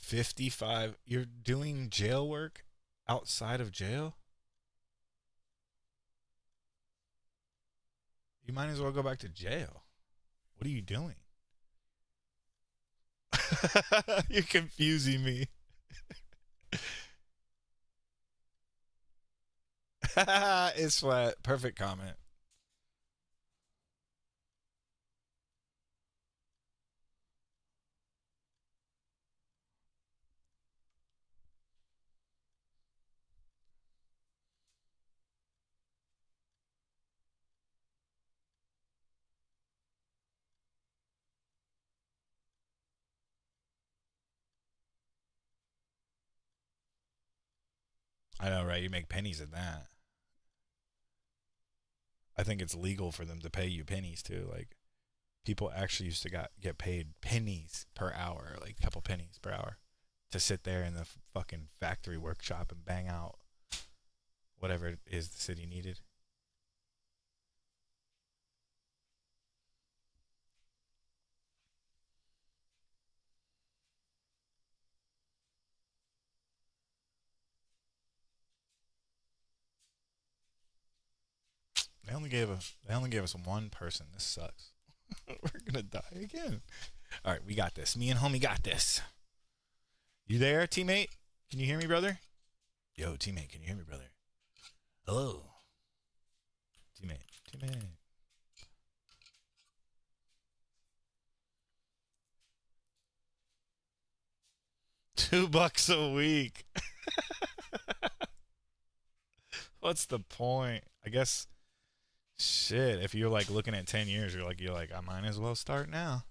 $55. You're doing jail work outside of jail? You might as well go back to jail. What are you doing? You're confusing me. It's flat. Perfect comment. I know, right? You make pennies at that. I think it's legal for them to pay you pennies too. Like, people actually used to get paid pennies per hour, like a couple pennies per hour, to sit there in the fucking factory workshop and bang out whatever it is the city needed. They only gave us one person. This sucks. We're gonna die again. All right, we got this. Me and homie got this. You there, teammate? Can you hear me, brother? Yo, teammate, can you hear me, brother? Hello. Teammate. $2 a week. What's the point? I guess, shit, if you're like looking at 10 years, you're like, I might as well start now.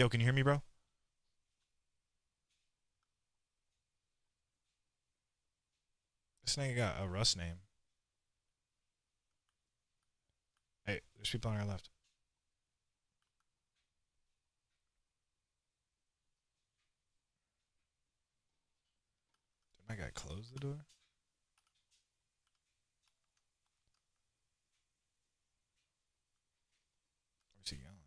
Yo, can you hear me, bro? This nigga got a Russ name. Hey, there's people on our left. Did my guy close the door? Where's he going?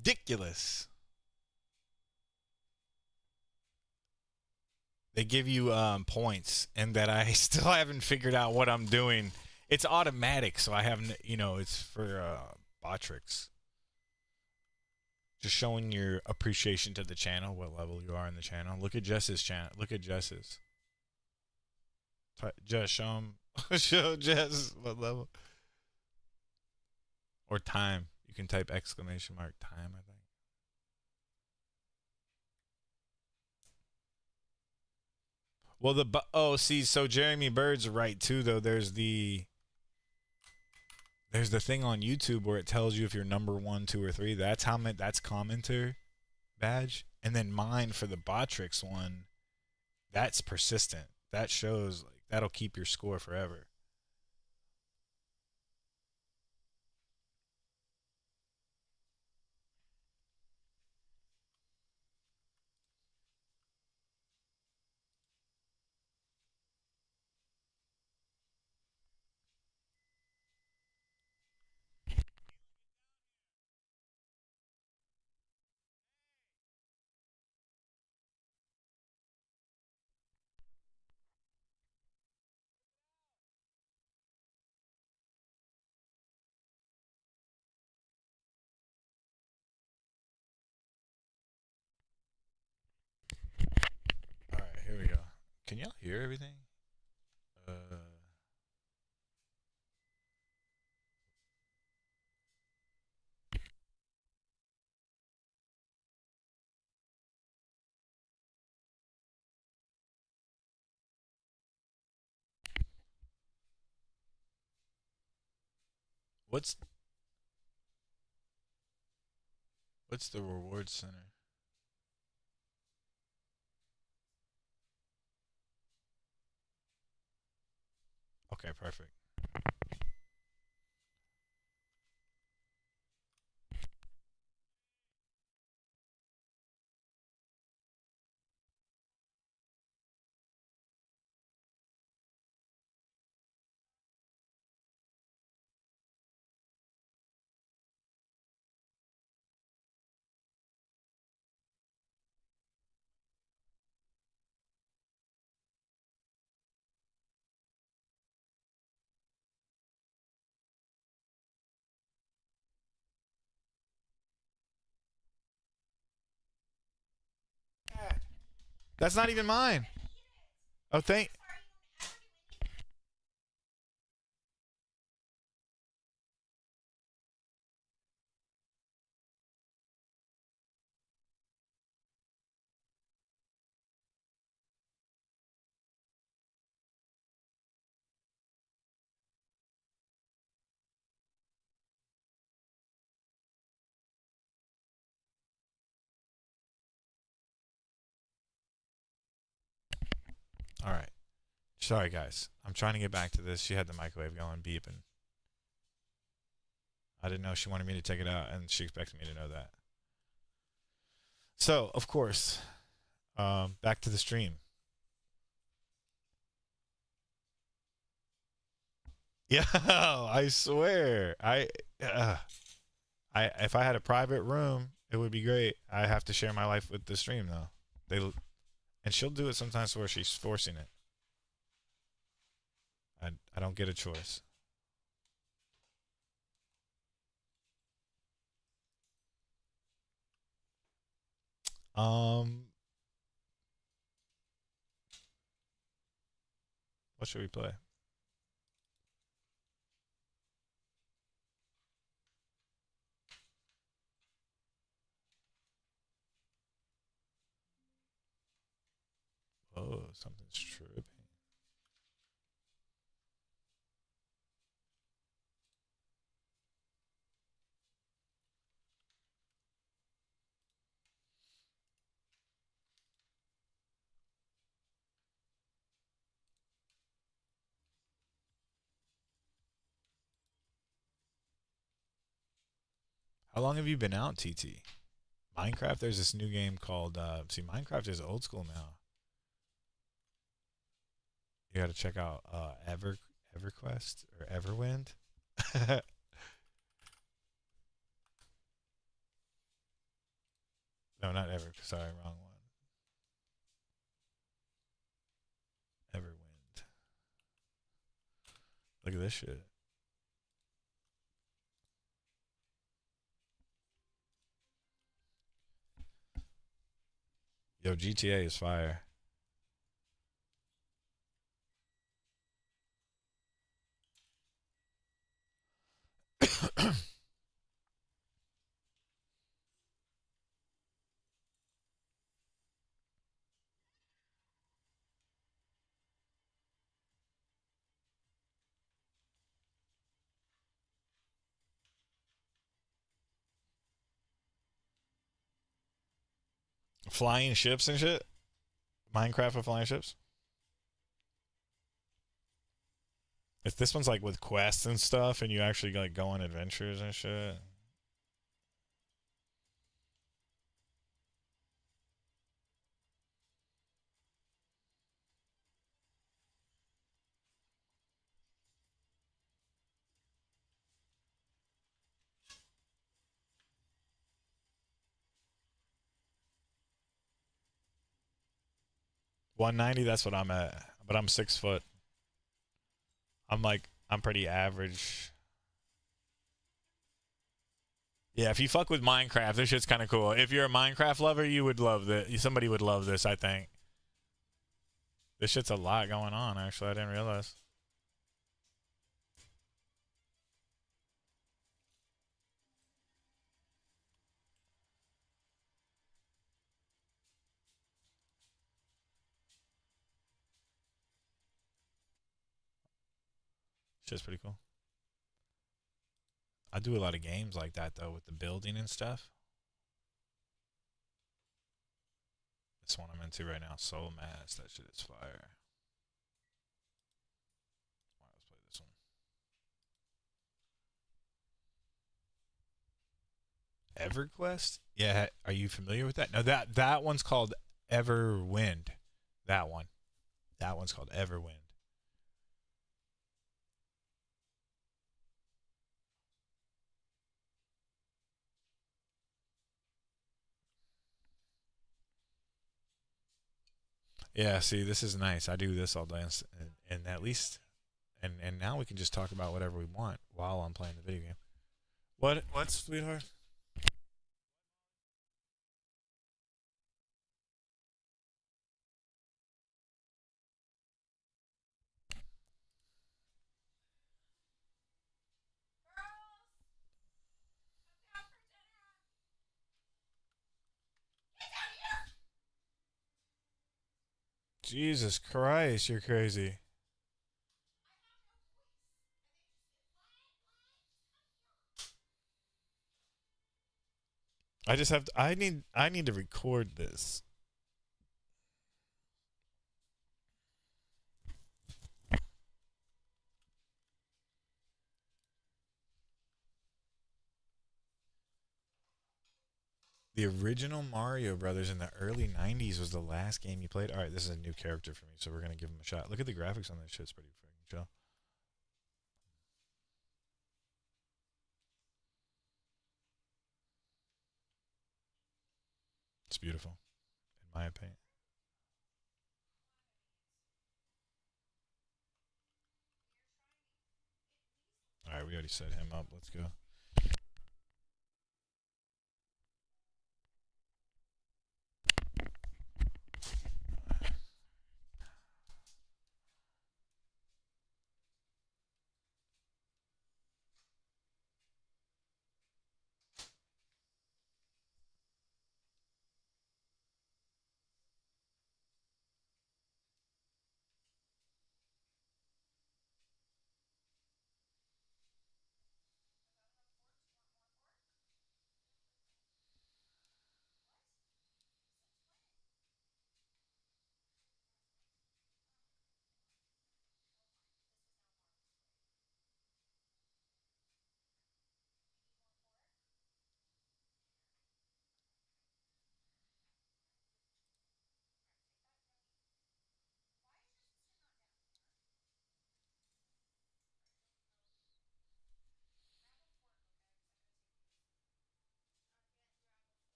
ridiculous. They give you points, and that I still haven't figured out what I'm doing. It's automatic, so I haven't, it's for bot tricks. Just showing your appreciation to the channel, what level you are in the channel. Look at Jess's channel. Look at Jess's. Jess, show him. Show Jess what level. Or time. You can type exclamation mark time, I think. Well, see, so Jeremy Bird's right too, though. There's the thing on YouTube where it tells you if you're number 1, 2, or 3. That's commenter badge. And then mine for the Botrix one, that's persistent. That shows like that'll keep your score forever. All right, here we go. Can y'all hear everything? What's the reward center? Okay, perfect. That's not even mine. Oh, thank. All right. Sorry, guys. I'm trying to get back to this. She had the microwave going, beeping. I didn't know she wanted me to take it out, and she expected me to know that. So, of course, back to the stream. Yeah, I swear. If I had a private room, it would be great. I have to share my life with the stream, though. And she'll do it sometimes where she's forcing it. I don't get a choice. What should we play? Oh, something's tripping. How long have you been out, TT? Minecraft, there's this new game called, see, Minecraft is old school now. You gotta check out EverQuest or Everwind. No, not ever. Sorry, wrong one. Everwind. Look at this shit. Yo, GTA is fire. Flying ships and shit? Minecraft with flying ships? If this one's like with quests and stuff and you actually like go on adventures and shit. $190, that's what I'm at. But I'm 6 foot. I'm pretty average. Yeah, if you fuck with Minecraft, this shit's kind of cool. If you're a Minecraft lover, you would love this. Somebody would love this, I think. This shit's a lot going on, actually. I didn't realize. Shit's pretty cool. I do a lot of games like that, though, with the building and stuff. This one I'm into right now, Soul Mass. That shit is fire. Alright, let's play this one. EverQuest? Yeah, are you familiar with that? No, that one's called Everwind. That one. That one's called Everwind. Yeah, see, this is nice. I do this all day, and at least, and now we can just talk about whatever we want while I'm playing the video game. What, sweetheart? Jesus Christ, you're crazy. I need to record this. The original Mario Brothers in the early 90s was the last game you played. All right, this is a new character for me, so we're going to give him a shot. Look at the graphics on this shit. It's pretty freaking chill. It's beautiful, in my opinion. All right, we already set him up. Let's go.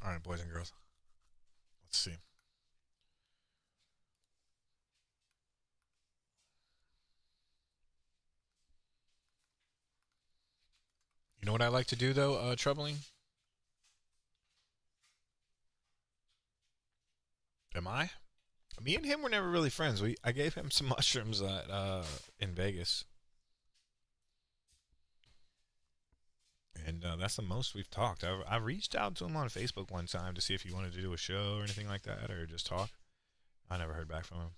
All right, boys and girls. Let's see. You know what I like to do though, Troubling? Am I? Me and him were never really friends. I gave him some mushrooms in Vegas. And that's the most we've talked. I reached out to him on Facebook one time to see if he wanted to do a show or anything like that, or just talk. I never heard back from him.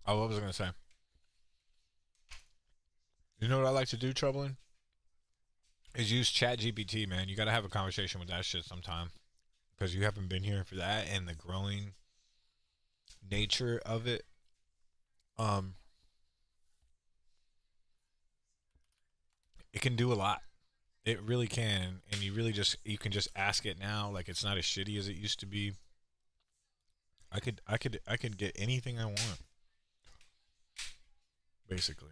Oh, what was I going to say? You know what I like to do, Troubling? Is use ChatGPT, man. You got to have a conversation with that shit sometime. Because you haven't been here for that and the growing nature of it. It can do a lot. It really can. And you can just ask it now. Like, it's not as shitty as it used to be. I could get anything I want. Basically.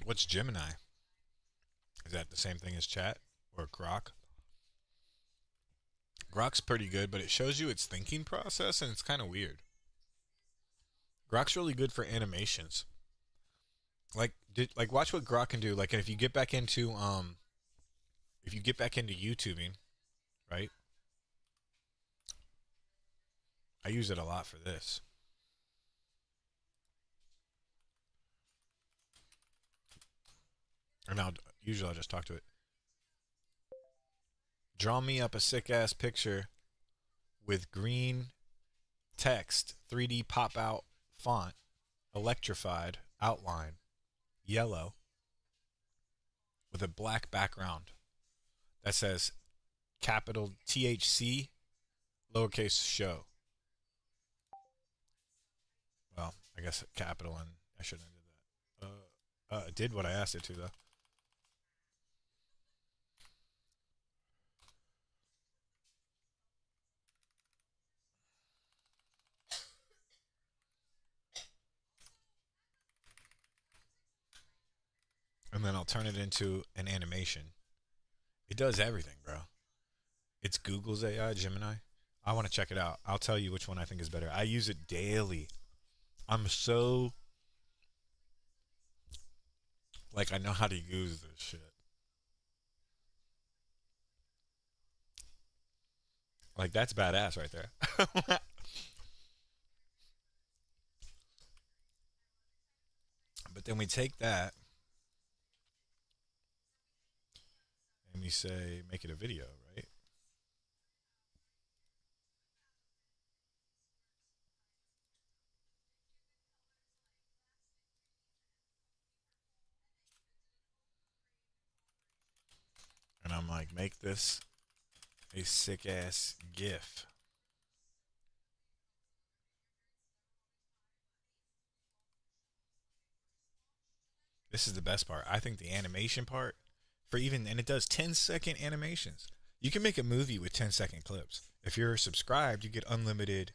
What's Gemini? Is that the same thing as chat or Grok? Grok's pretty good, but it shows you its thinking process, and it's kind of weird. Grok's really good for animations. Like watch what Grok can do. Like if you get back into YouTubing, right? I use it a lot for this. Or now, usually I'll just talk to it. Draw me up a sick ass picture with green text, 3D pop out font, electrified outline, yellow, with a black background that says capital THC, lowercase show. Well, I guess capital, and I shouldn't have did that. It did what I asked it to, though. And then I'll turn it into an animation. It does everything, bro. It's Google's AI, Gemini. I want to check it out. I'll tell you which one I think is better. I use it daily. I'm so... like, I know how to use this shit. Like, that's badass right there. But then we take that and we say, make it a video, right? And I'm like, make this a sick ass GIF. This is the best part. I think the animation part, for even, and it does 10-second animations. You can make a movie with 10-second clips. If you're subscribed, you get unlimited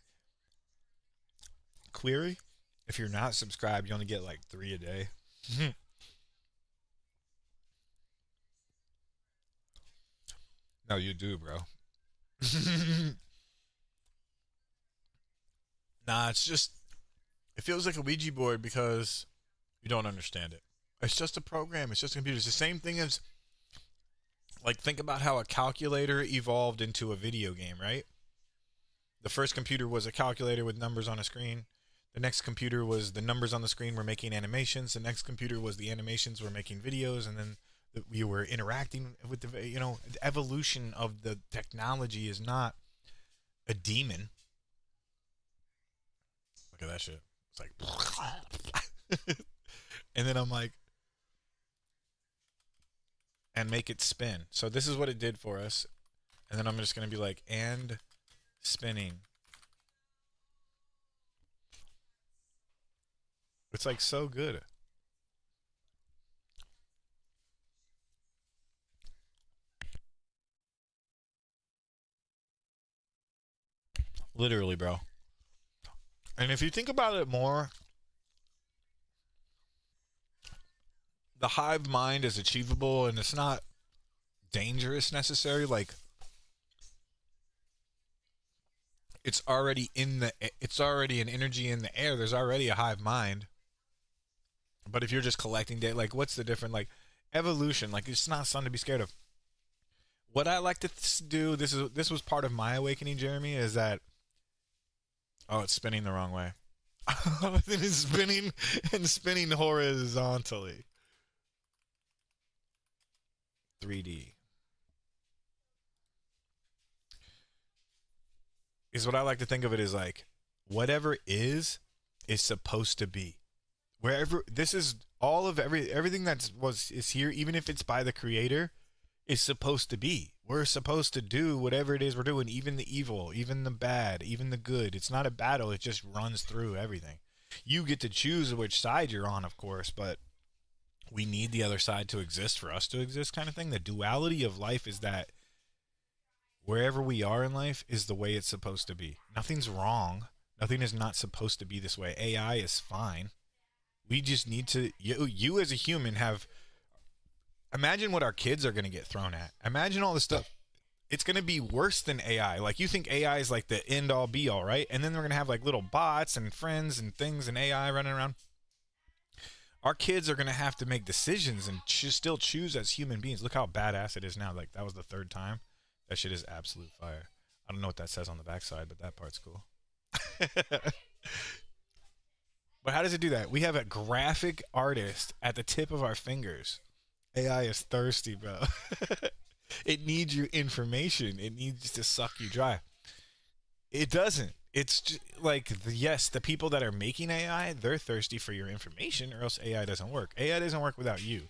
query. If you're not subscribed, you only get like 3 a day. No, you do, bro. Nah, it's just, it feels like a Ouija board because you don't understand it. It's just a program. It's just a computer. It's the same thing as, like, think about how a calculator evolved into a video game, right? The first computer was a calculator with numbers on a screen. The next computer was the numbers on the screen were making animations. The next computer was the animations were making videos. And then we were interacting with the, you know, the evolution of the technology is not a demon. Look at that shit. It's like, and then I'm like, and make it spin. So this is what it did for us. And then I'm just going to be like, and spinning. It's like so good. Literally, bro. And if you think about it more, the hive mind is achievable and it's not dangerous necessarily. Like, it's already it's already an energy in the air. There's already a hive mind. But if you're just collecting data, like, what's the difference? Like, evolution, like, it's not something to be scared of. What I like to do, this was part of my awakening, Jeremy, is that, oh, it's spinning the wrong way. It is spinning and spinning horizontally. 3D is what I like to think of it as, like, whatever is supposed to be. Wherever this is, all of everything is here, even if it's by the creator, is supposed to be. We're supposed to do whatever it is we're doing, even the evil, even the bad, even the good. It's not a battle, it just runs through everything. You get to choose which side you're on, of course, but we need the other side to exist for us to exist, kind of thing. The duality of life is that wherever we are in life is the way it's supposed to be. Nothing's wrong. Nothing is not supposed to be this way. AI is fine. We just need to, you as a human have, imagine what our kids are going to get thrown at. Imagine all this stuff. It's going to be worse than AI. Like, you think AI is like the end all be all, right? And then they're going to have like little bots and friends and things and AI running around. Our kids are going to have to make decisions and still choose as human beings. Look how badass it is now. Like, that was the 3rd time. That shit is absolute fire. I don't know what that says on the backside, but that part's cool. But how does it do that? We have a graphic artist at the tip of our fingers. AI is thirsty, bro. It needs your information. It needs to suck you dry. It doesn't. It's just like, yes, the people that are making AI, they're thirsty for your information, or else AI doesn't work. AI doesn't work without you.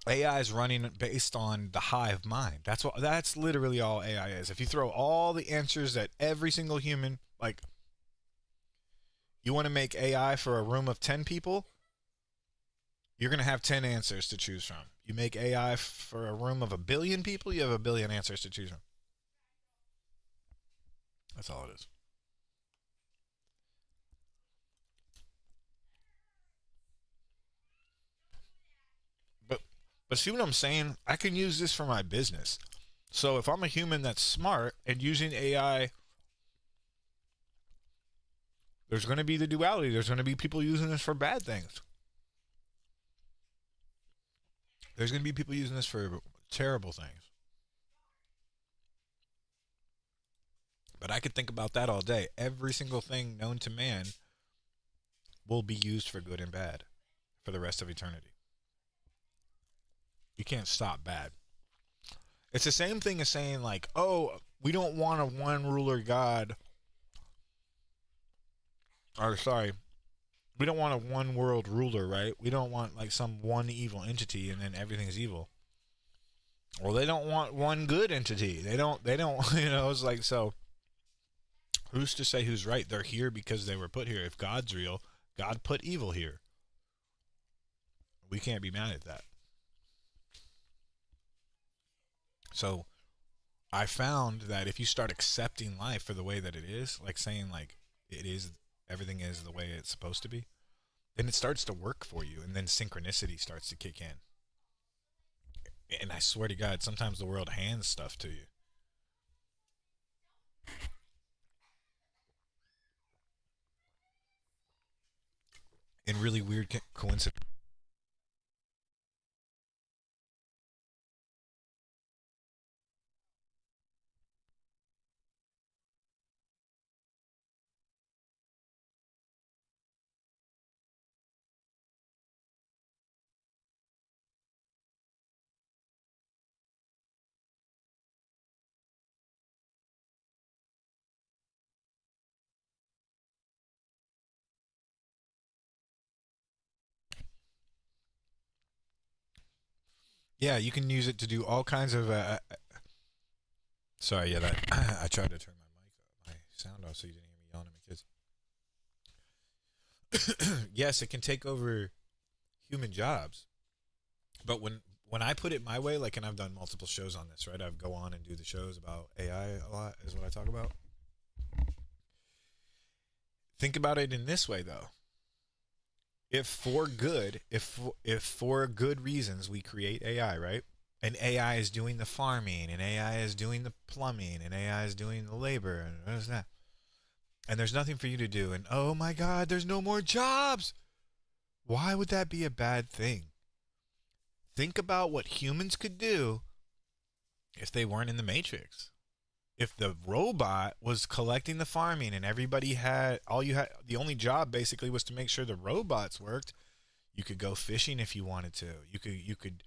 AI is running based on the hive mind. That's literally all AI is. If you throw all the answers that every single human, like, you want to make AI for a room of 10 people, you're going to have 10 answers to choose from. You make AI for a room of 1 billion people, you have 1 billion answers to choose from. That's all it is. But see what I'm saying? I can use this for my business. So if I'm a human that's smart and using AI, there's going to be the duality. There's going to be people using this for bad things. There's going to be people using this for terrible things. But I could think about that all day. Every single thing known to man will be used for good and bad for the rest of eternity. You can't stop bad. It's the same thing as saying, like, oh, we don't want a one ruler God. Or, sorry, we don't want a one world ruler, right? We don't want, like, some one evil entity and then everything's evil. Well, they don't want one good entity. They don't, it's like, so who's to say who's right? They're here because they were put here. If God's real, God put evil here. We can't be mad at that. So I found that if you start accepting life for the way that it is, like saying, like, it is, everything is the way it's supposed to be, then it starts to work for you, and then synchronicity starts to kick in. And I swear to God, sometimes the world hands stuff to you. In really weird coincidence. Yeah, you can use it to do all kinds of. Sorry, yeah, that I tried to turn my sound off so you didn't hear me yelling at my kids. Yes, it can take over human jobs, but when I put it my way, like, and I've done multiple shows on this, right? I go on and do the shows about AI a lot, is what I talk about. Think about it in this way, though. If for good reasons we create AI, right? And AI is doing the farming, and AI is doing the plumbing, and AI is doing the labor, and what is that? And there's nothing for you to do, and oh my God, there's no more jobs. Why would that be a bad thing? Think about what humans could do if they weren't in the Matrix. If the robot was collecting the farming and everybody had, the only job basically was to make sure the robots worked, you could go fishing if you wanted to. You could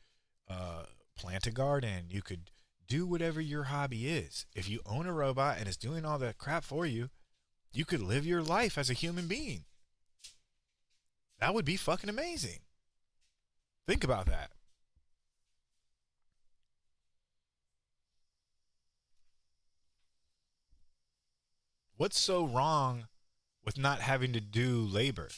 plant a garden. You could do whatever your hobby is. If you own a robot and it's doing all that crap for you, you could live your life as a human being. That would be fucking amazing. Think about that. What's so wrong with not having to do labor?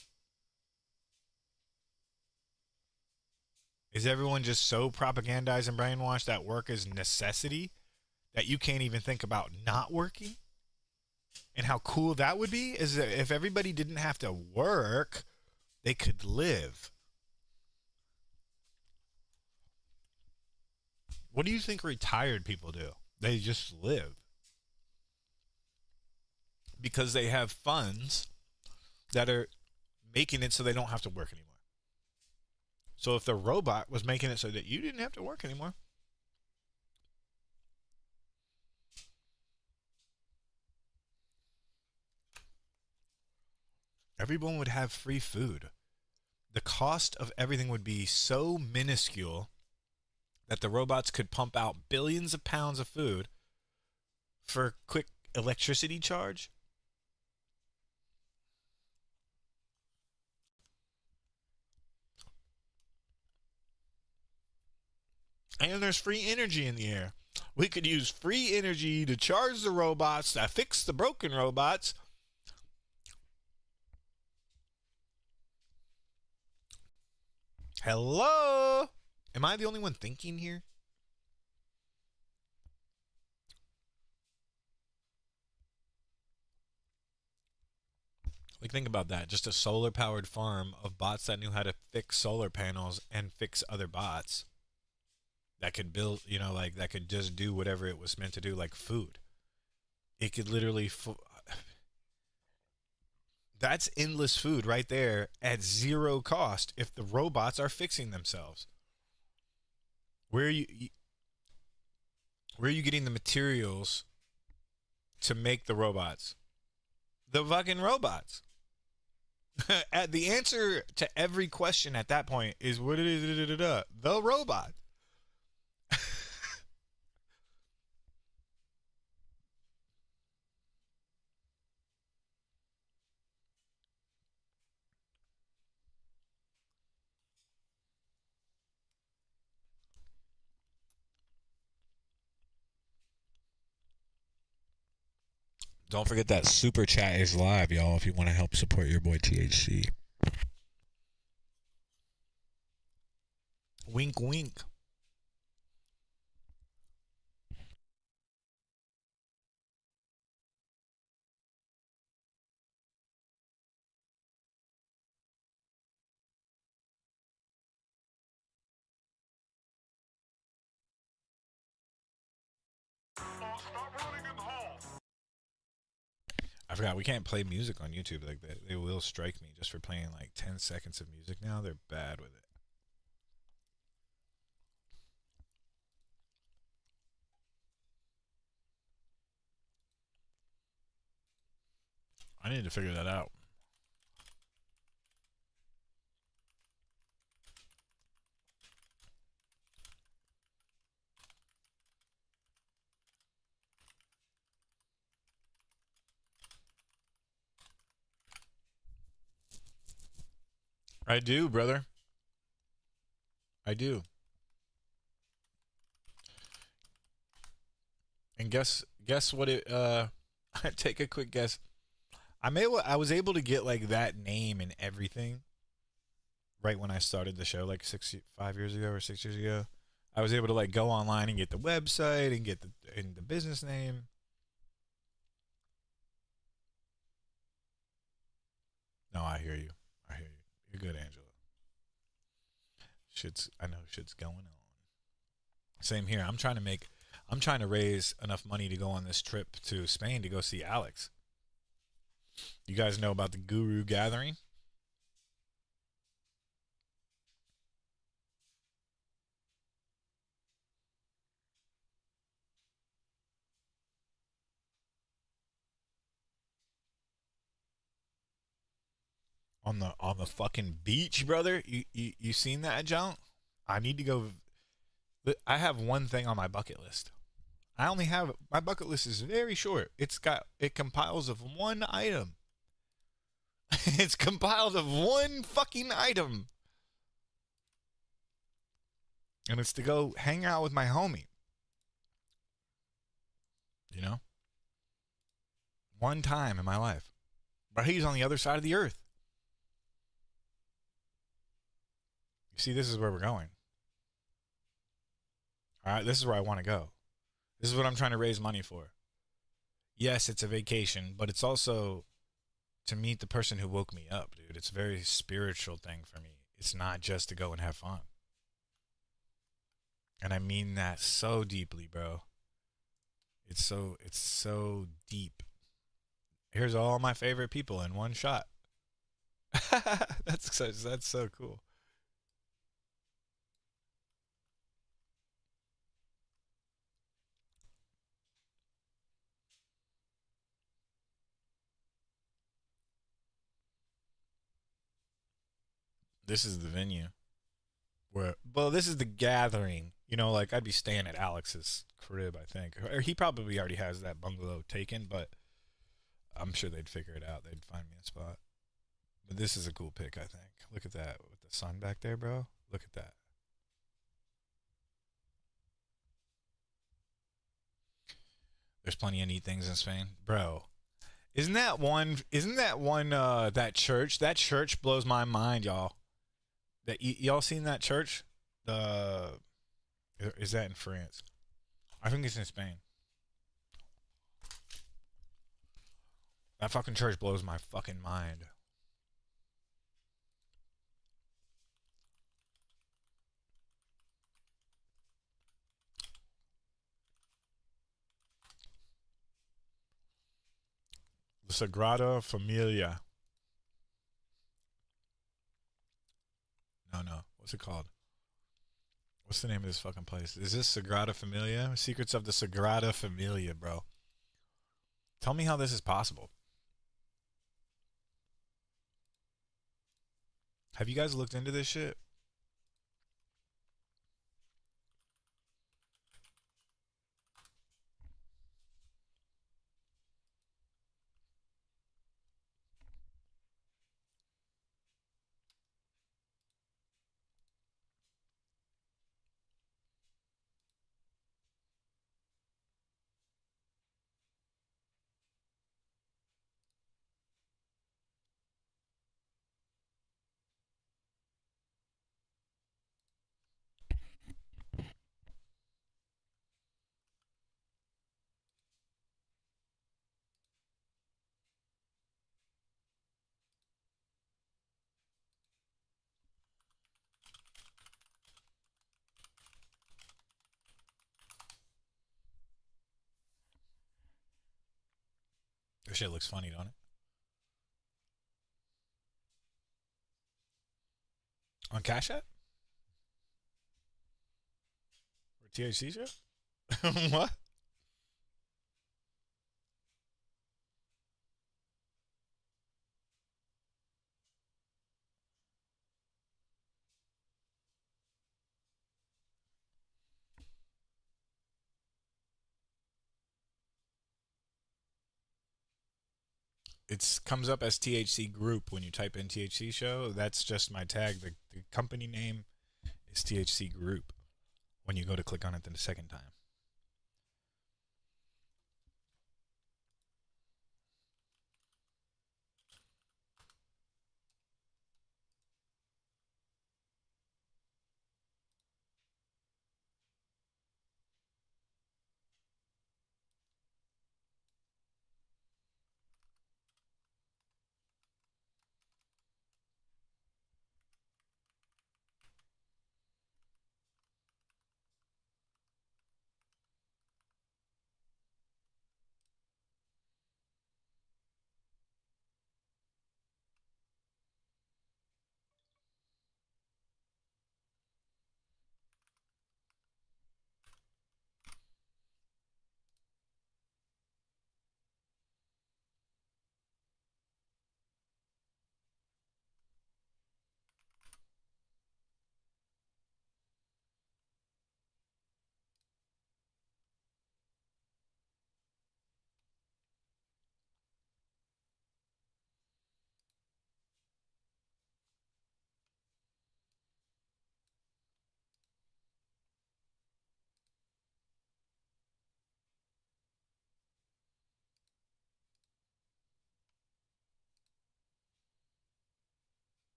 Is everyone just so propagandized and brainwashed that work is necessity that you can't even think about not working? And how cool that would be is that if everybody didn't have to work, they could live. What do you think retired people do? They just live. Because they have funds that are making it so they don't have to work anymore. So if the robot was making it so that you didn't have to work anymore, everyone would have free food. the cost of everything would be so minuscule that the robots could pump out billions of pounds of food for a quick electricity charge. And there's free energy in the air. We could use free energy to charge the robots, to fix the broken robots. Hello? Am I the only one thinking here? Like, think about that. Just a solar powered farm of bots that knew how to fix solar panels and fix other bots that could build, like that could just do whatever it was meant to do, like food. It could literally, that's endless food right there at zero cost if the robots are fixing themselves. Where are you getting the materials to make the robots? The fucking robots. The answer to every question at that point is what it is. The robot. Don't forget that super chat is live, y'all, if you want to help support your boy THC. Wink, wink. I forgot, we can't play music on YouTube like that. They will strike me just for playing like 10 seconds of music now. They're bad with it. I need to figure that out. I do, brother. I do. And guess what it take a quick guess. I was able to get like that name and everything right when I started the show, like 5 years ago or 6 years ago. I was able to like go online and get the website and get the business name. No, I hear you. I hear you. You're good, Angela. I know shit's going on. Same here. I'm trying to raise enough money to go on this trip to Spain to go see Alex. You guys know about the Guru Gathering? On the fucking beach, brother. You seen that, John? I need to go. I have one thing on my bucket list. My bucket list is very short. It compiles of one item. It's compiled of one fucking item. And it's to go hang out with my homie. You know? One time in my life. But he's on the other side of the earth. You see, this is where we're going. All right, this is where I want to go. This is what I'm trying to raise money for. Yes, it's a vacation, but it's also to meet the person who woke me up, dude. It's a very spiritual thing for me. It's not just to go and have fun. And I mean that so deeply, bro. It's so deep. Here's all my favorite people in one shot. That's so cool. This is the venue. Well, this is the gathering. You know, like I'd be staying at Alex's crib, I think. Or he probably already has that bungalow taken, but I'm sure they'd figure it out. They'd find me a spot. But this is a cool pic, I think. Look at that with the sun back there, bro. Look at that. There's plenty of neat things in Spain, bro. Isn't that one? That church? That church blows my mind, y'all. That y'all seen that church? Is that in France? I think it's in Spain. That fucking church blows my fucking mind. The Sagrada Familia. No. What's it called? What's the name of this fucking place? Is this Sagrada Familia? Secrets of the Sagrada Familia, bro. Tell me how this is possible. Have you guys looked into this shit? This shit looks funny, don't it? On Cash App? Or THC show? What? It comes up as THC Group when you type in THC show. That's just my tag. The company name is THC Group when you go to click on it the second time.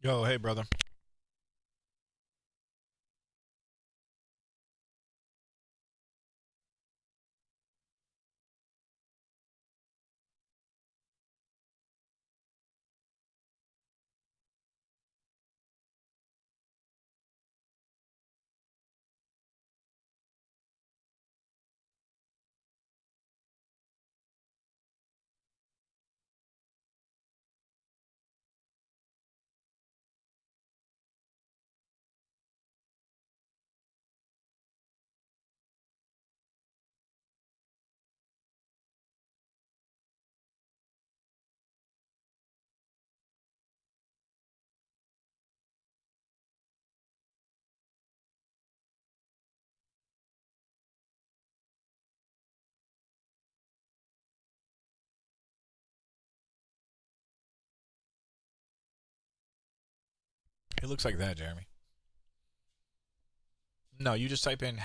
Yo, hey, brother. It looks like that, Jeremy. No, you just type in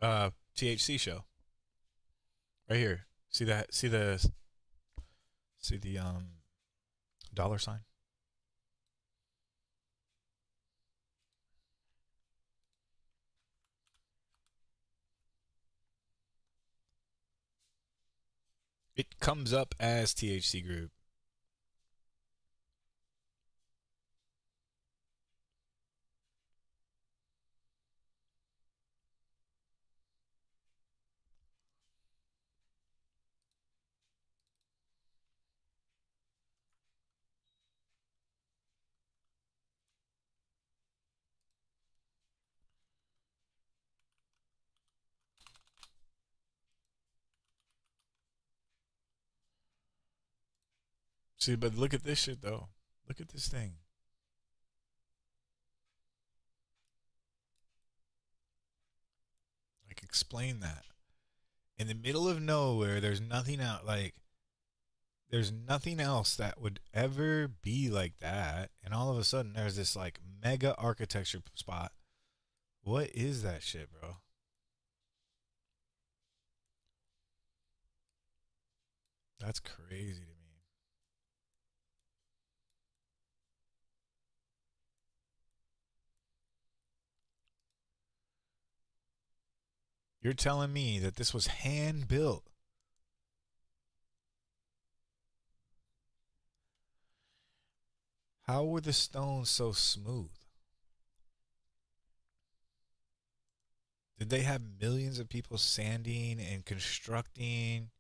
THC show. Right here. See that? See the dollar sign? It comes up as THC group. See, but look at this shit though. Look at this thing. Like, explain that. In the middle of nowhere, there's nothing out. Like, there's nothing else that would ever be like that. And all of a sudden, there's this like mega architecture spot. What is that shit, bro? That's crazy to me. You're telling me that this was hand built? How were the stones so smooth? Did they have millions of people sanding and constructing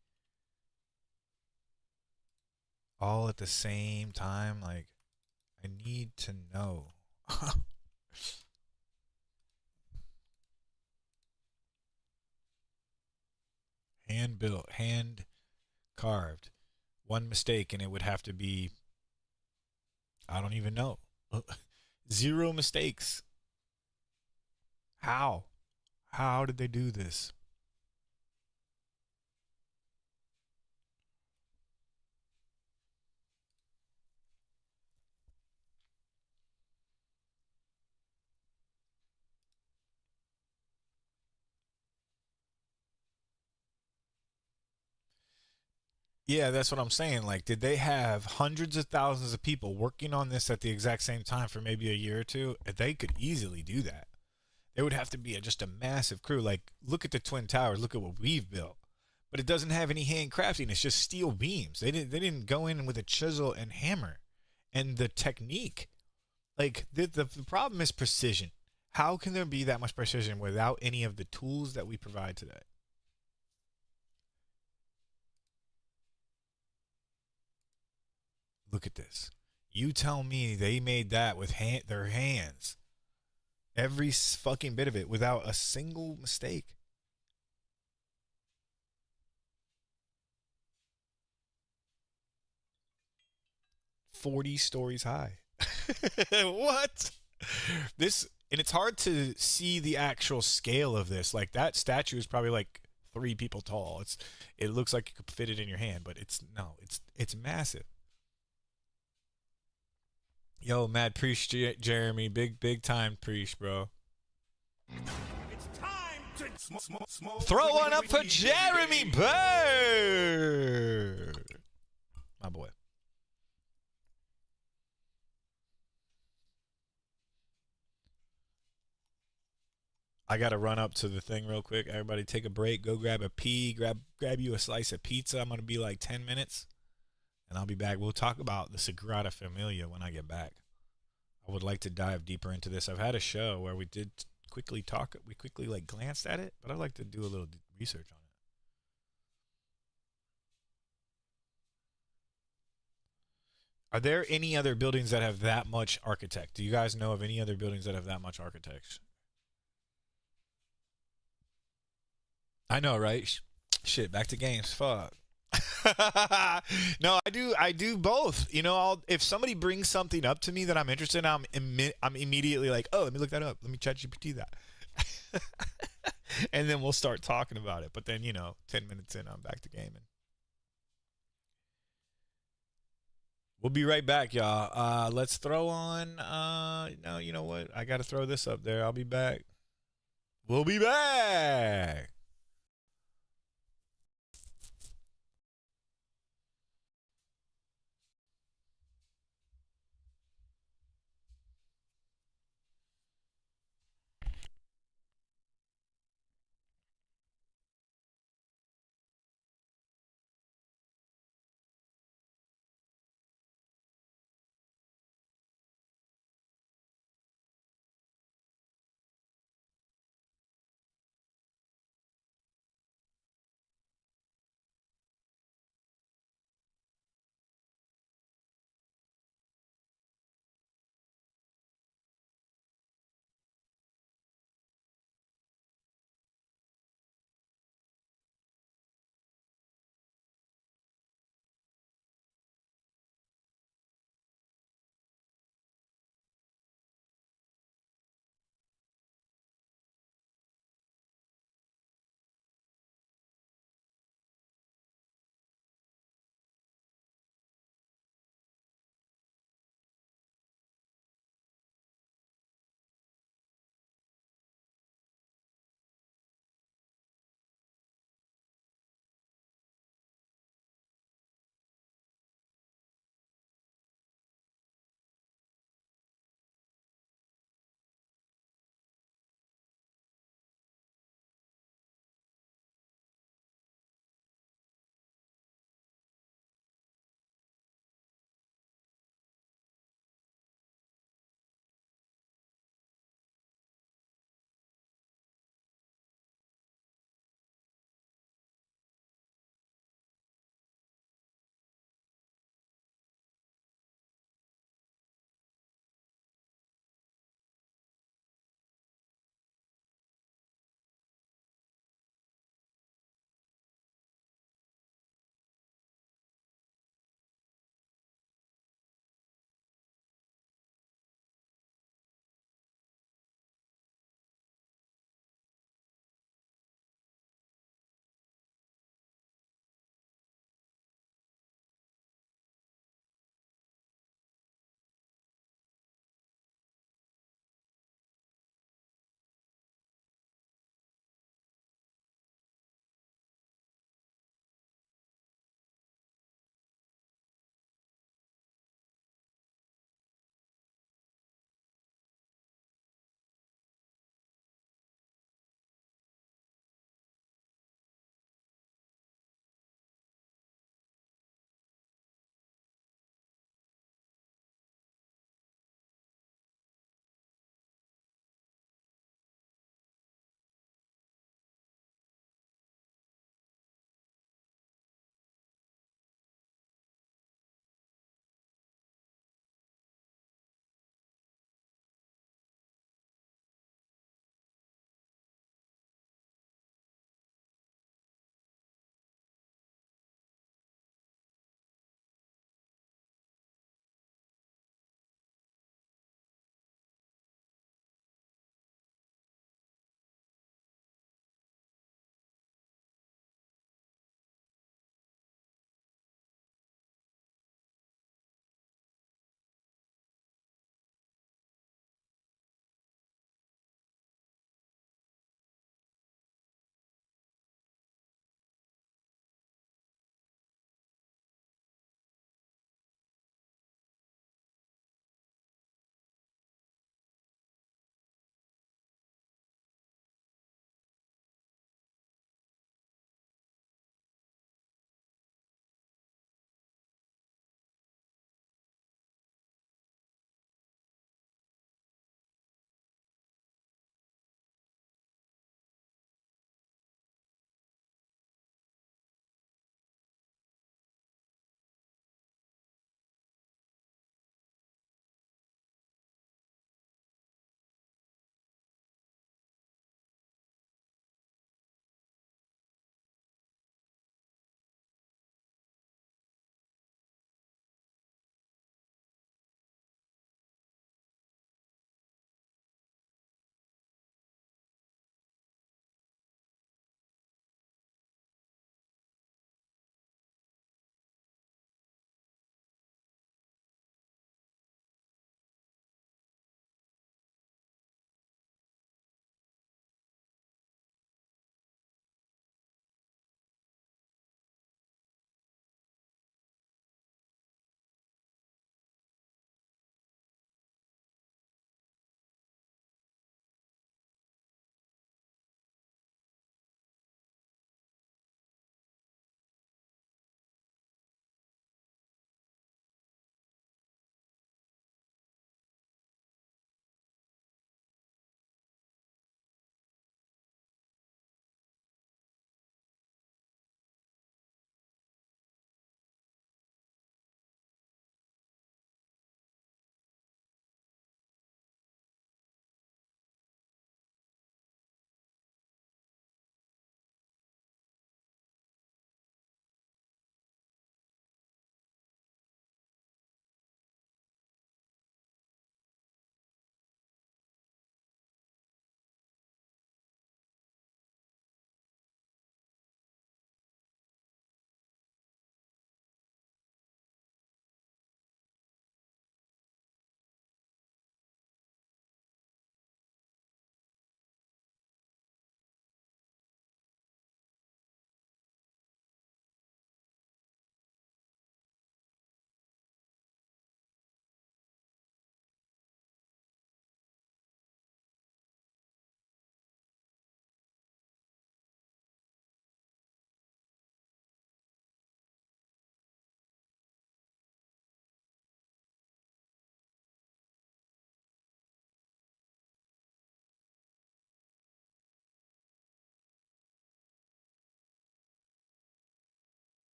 all at the same time? Like, I need to know. Hand built, hand carved. One mistake and it would have to be, I don't even know. 0 mistakes. How? How did they do this? Yeah, that's what I'm saying. Like, did they have hundreds of thousands of people working on this at the exact same time for maybe a year or two? They could easily do that. There would have to be just a massive crew. Like, look at the Twin Towers. Look at what we've built. But it doesn't have any handcrafting. It's just steel beams. They didn't go in with a chisel and hammer. And the technique, like, the problem is precision. How can there be that much precision without any of the tools that we provide today? Look at this. You tell me they made that with their hands. Every fucking bit of it without a single mistake. $40 stories high. What? This, and it's hard to see the actual scale of this. Like, that statue is probably like 3 people tall. It looks like you could fit it in your hand, but it's massive. Yo, Mad Priest Jeremy, big time Priest, bro. It's time to throw one up for Jeremy Bird, my boy. I gotta run up to the thing real quick. Everybody, take a break. Go grab a pee. Grab you a slice of pizza. I'm gonna be like 10 minutes. And I'll be back. We'll talk about the Sagrada Familia when I get back. I would like to dive deeper into this. I've had a show where we did quickly talk. We quickly like glanced at it, but I'd like to do a little research on it. Are there any other buildings that have that much architect? Do you guys know of any other buildings that have that much architects? I know, right? Shit, back to games. Fuck. No, I do both. You know, if somebody brings something up to me that I'm interested in, I'm immediately like, oh, let me look that up. Let me ChatGPT that. And then we'll start talking about it. But then, 10 minutes in, I'm back to gaming. We'll be right back, y'all. Let's throw on. No, you know what? I got to throw this up there. I'll be back. We'll be back.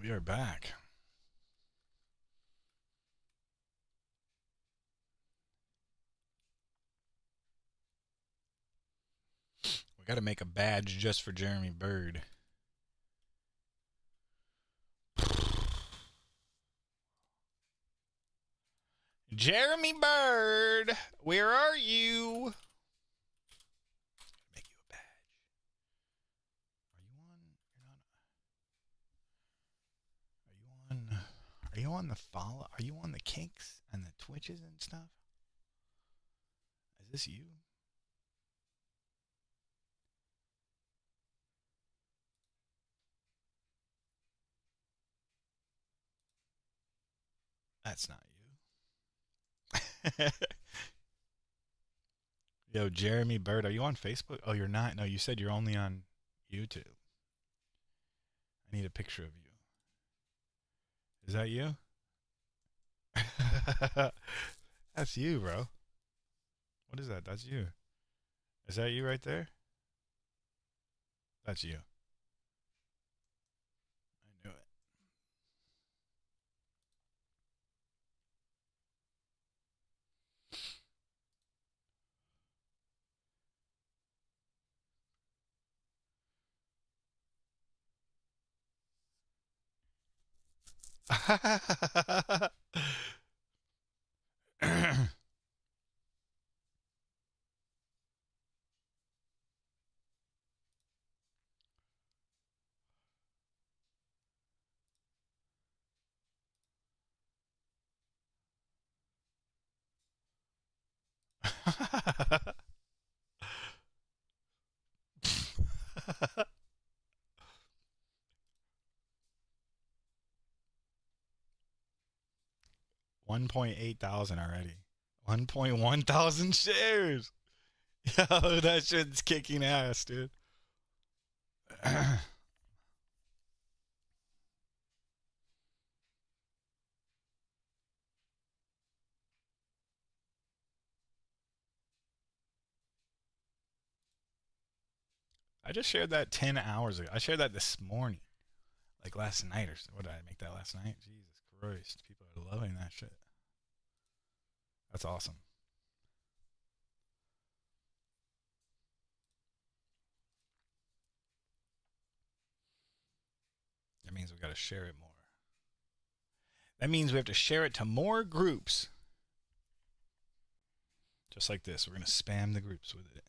We are back. We got to make a badge just for Jeremy Bird. Jeremy Bird, where are you? Make you a badge. Are you on the follow? Are you on the kinks and the twitches and stuff? Is this you? That's not you. Yo, Jeremy Bird, are you on Facebook? Oh, you're not? No, you said you're only on YouTube. I need a picture of you. Is that you? That's you, bro. What is that? That's you. Is that you right there? That's you. I knew it. $1.8 thousand already. 1.1 thousand shares. Yo, that shit's kicking ass, dude. I just shared that 10 hours ago. I shared that this morning. Like last night or so. What did I make that last night? Jesus Christ. People are loving that shit. That's awesome. That means we got to share it more. That means we have to share it to more groups. Just like this. We're going to spam the groups with it.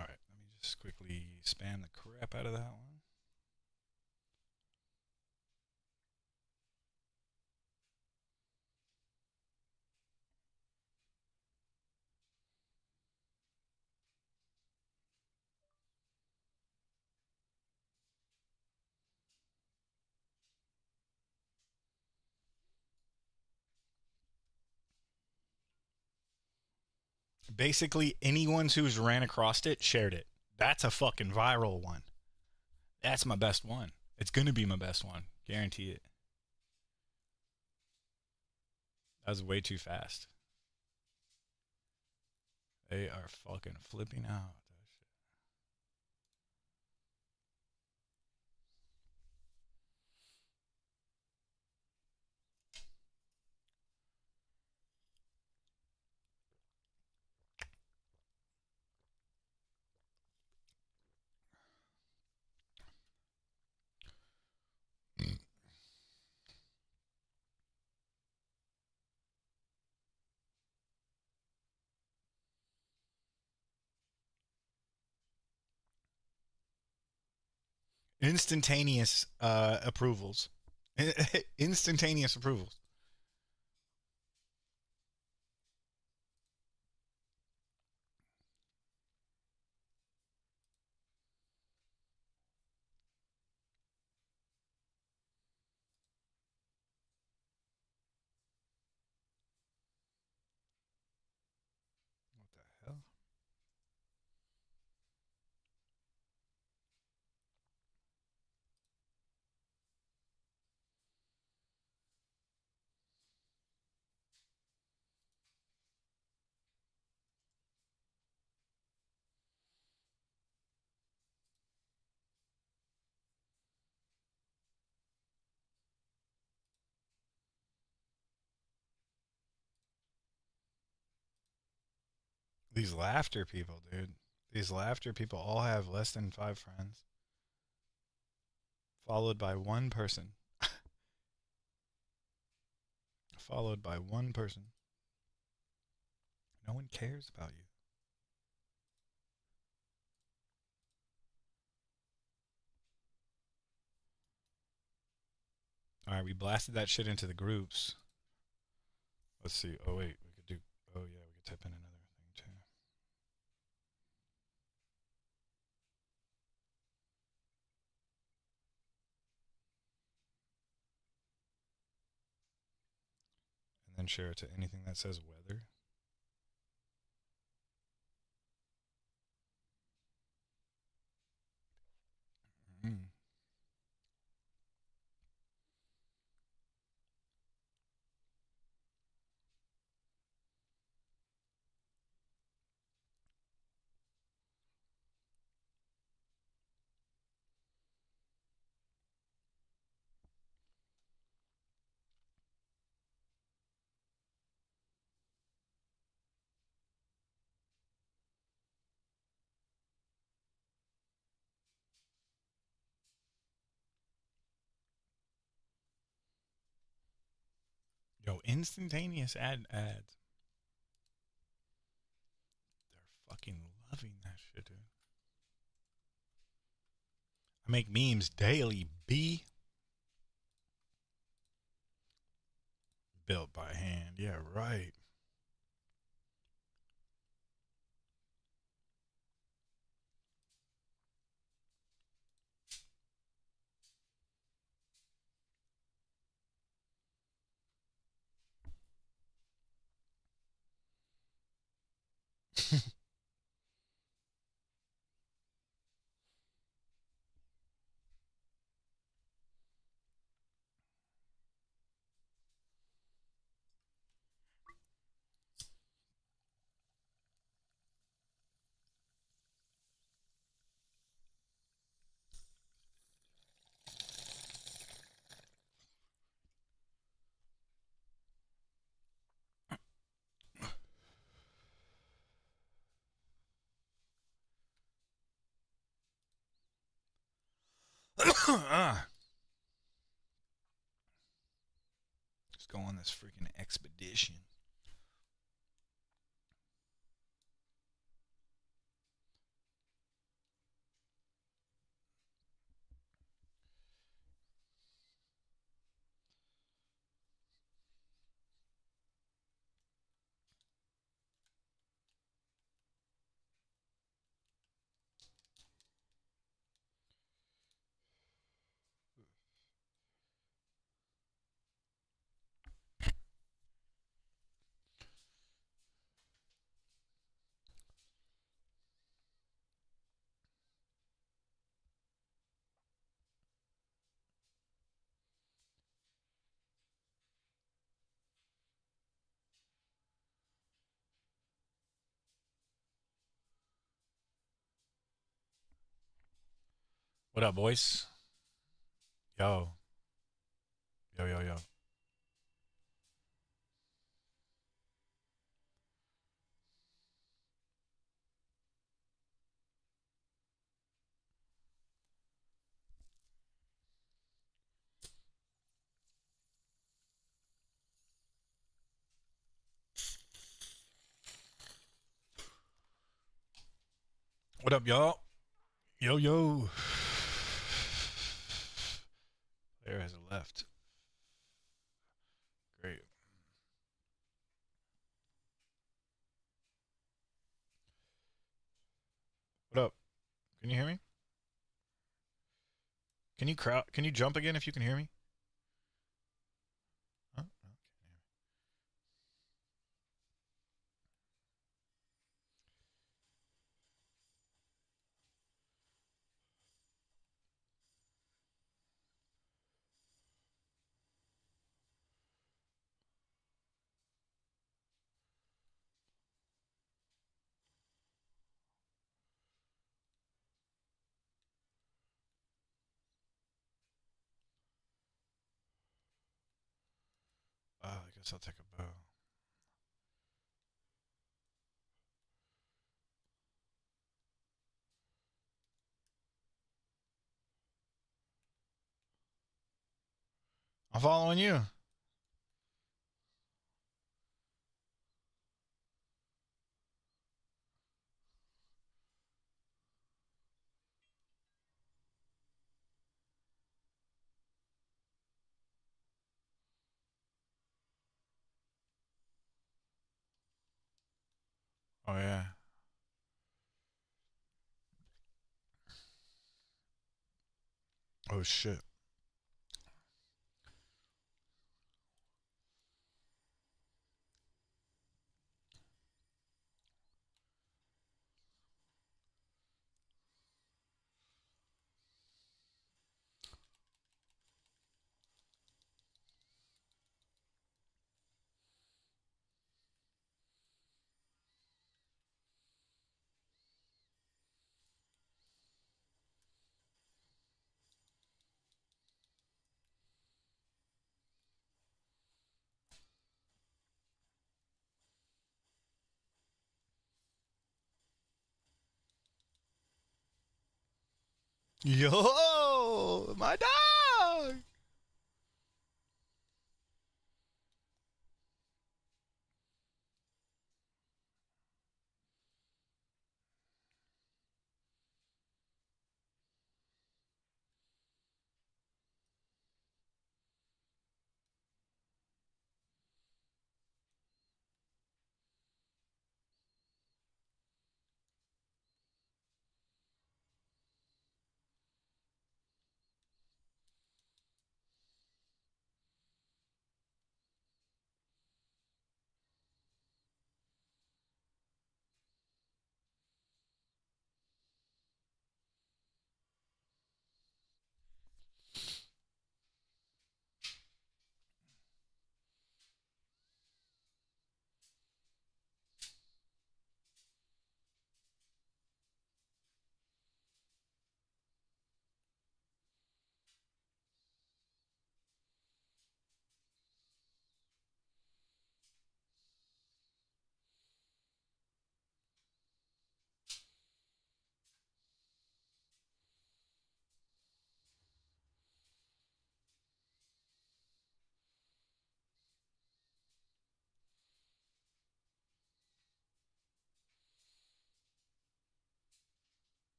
Alright, let me just quickly spam the crap out of that one. Basically, anyone who's ran across it shared it. That's a fucking viral one. That's my best one. It's going to be my best one. Guarantee it. That was way too fast. They are fucking flipping out. Instantaneous approvals. Instantaneous approvals. What the hell? These laughter people, dude. These laughter people all have less than 5 friends. Followed by one person. Followed by one person. No one cares about you. Alright, we blasted that shit into the groups. Let's see. Oh, wait. We could do... Oh, yeah. We could type in another thing, too. And then share it to anything that says weather. Mm. Yo, instantaneous ads. They're fucking loving that shit, dude. I make memes daily, B. Built by hand. Yeah, right. Let's go on this freaking expedition. What up, boys? Yo. Yo, yo, yo. What up, y'all? Yo, yo. Bear has left. Great. What up? Can you hear me? Can you jump again if you can hear me? Huh? No, I guess I'll take a bow. I'm following you. Oh yeah. Oh shit. Yo, my dog.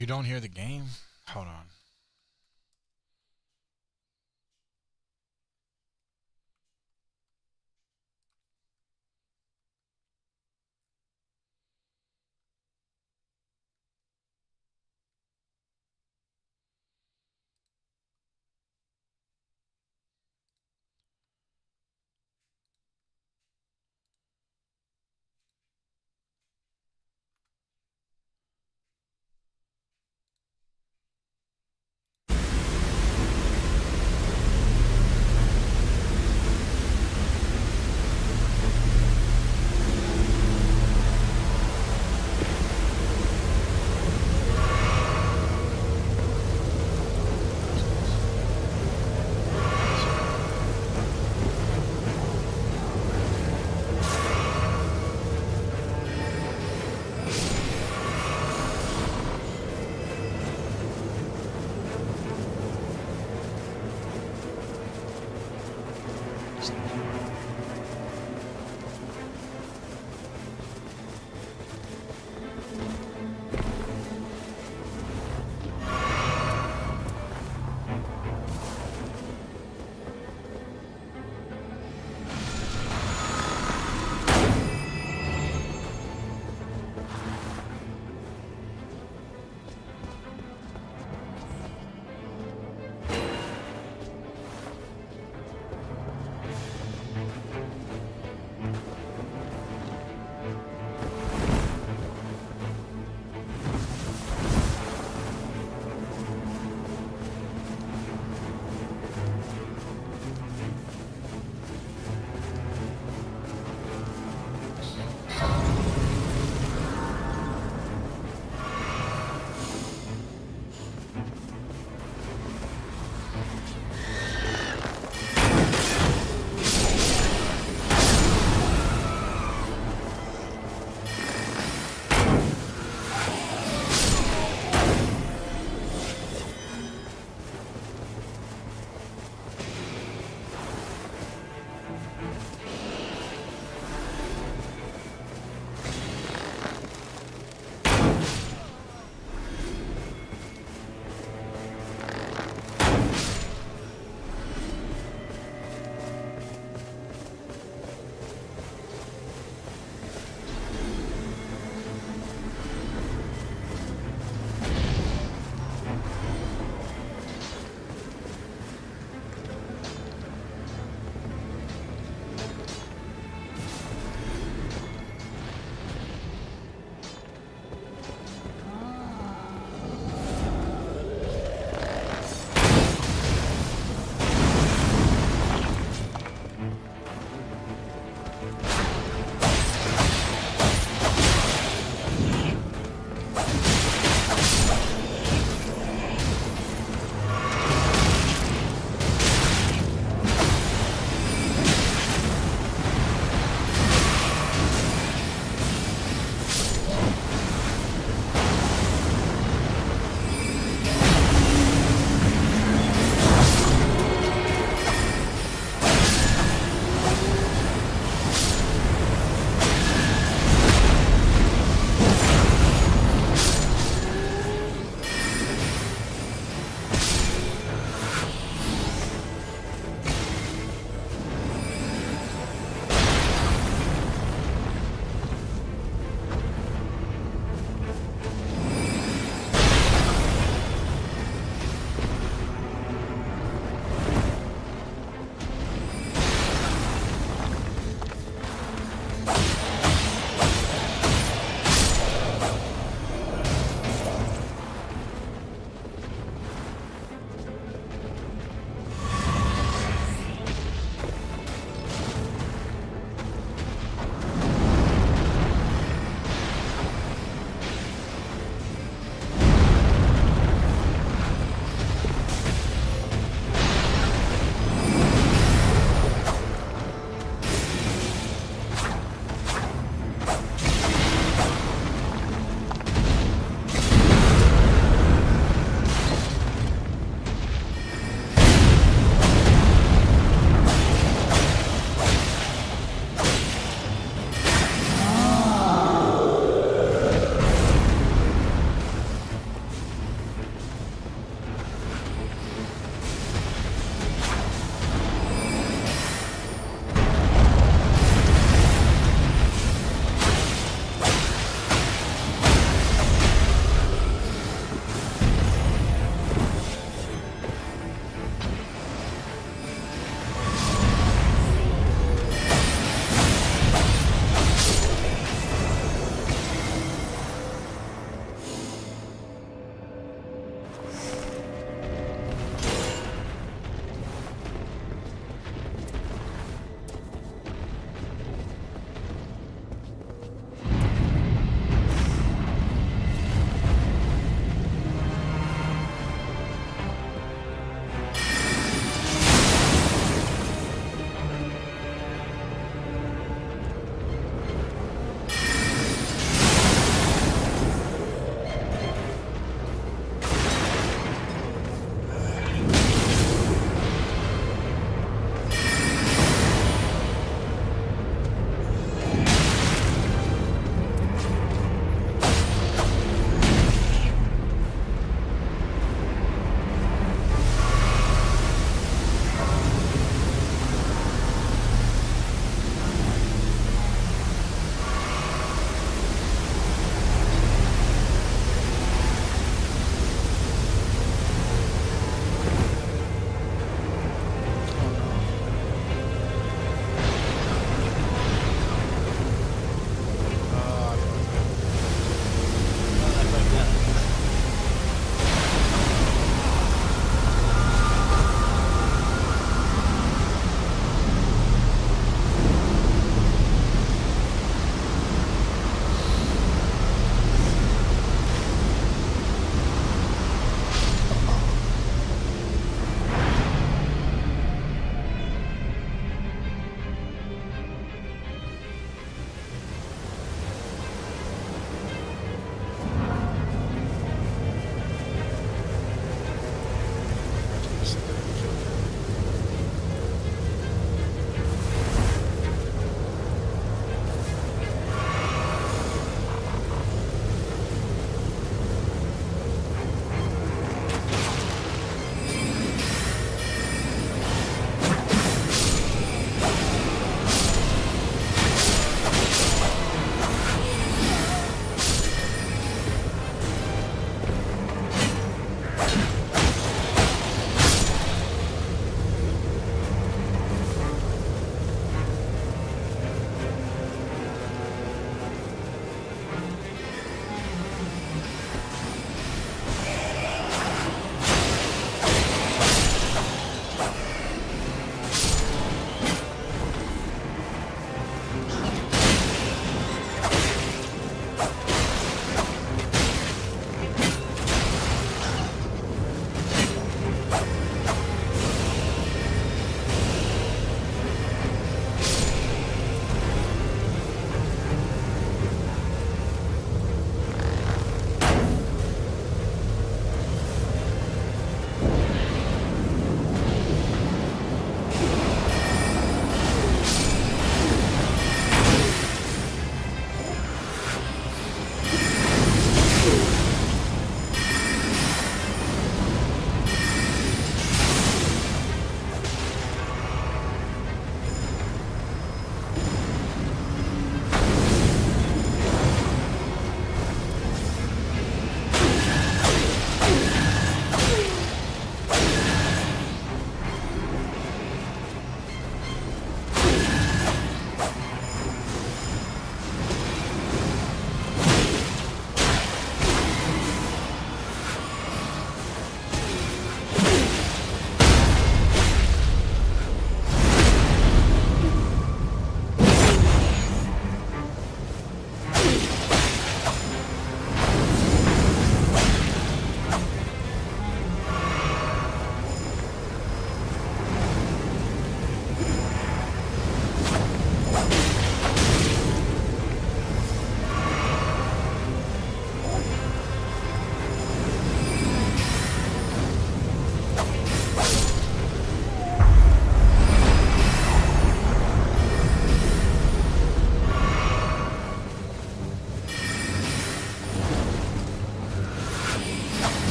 You don't hear the game? Hold on.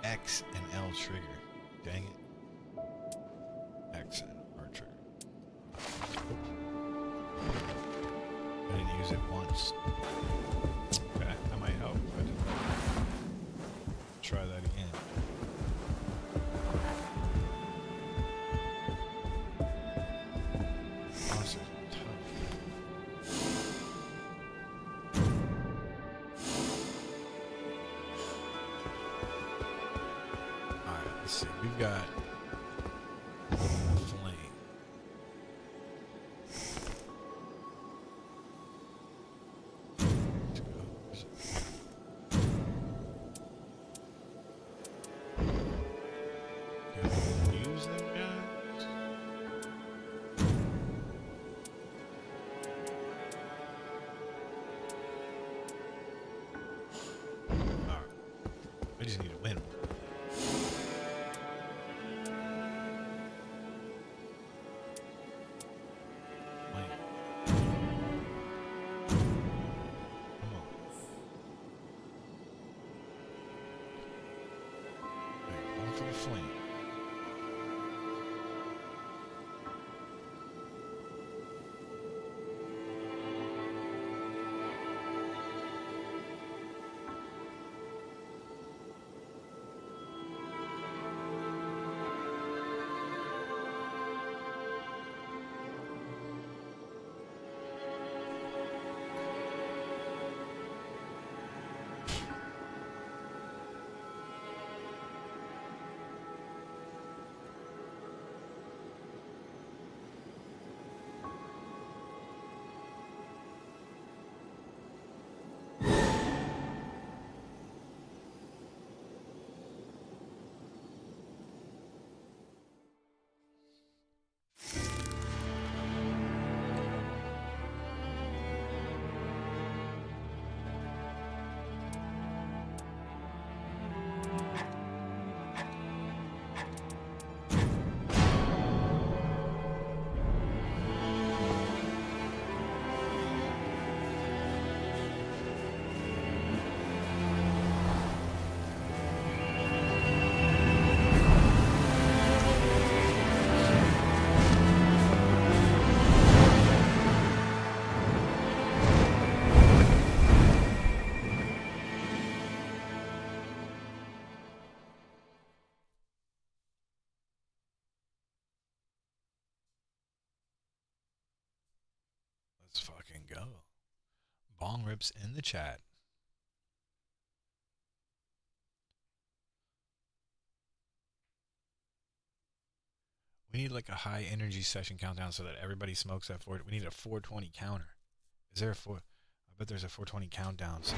X and L trigger. Dang it. X and R trigger. I didn't use it once. Okay, that might help. But try that again. Monsters are tough. Alright, let's see. We've got flame. Use them guys. Alright. I just need to win. Wait. Come on. Alright, going for the flame. Let's fucking go. Bong rips in the chat. We need like a high energy session countdown so that everybody smokes at 4. We need a 420 counter. Is there a 4? I bet there's a 420 countdown. So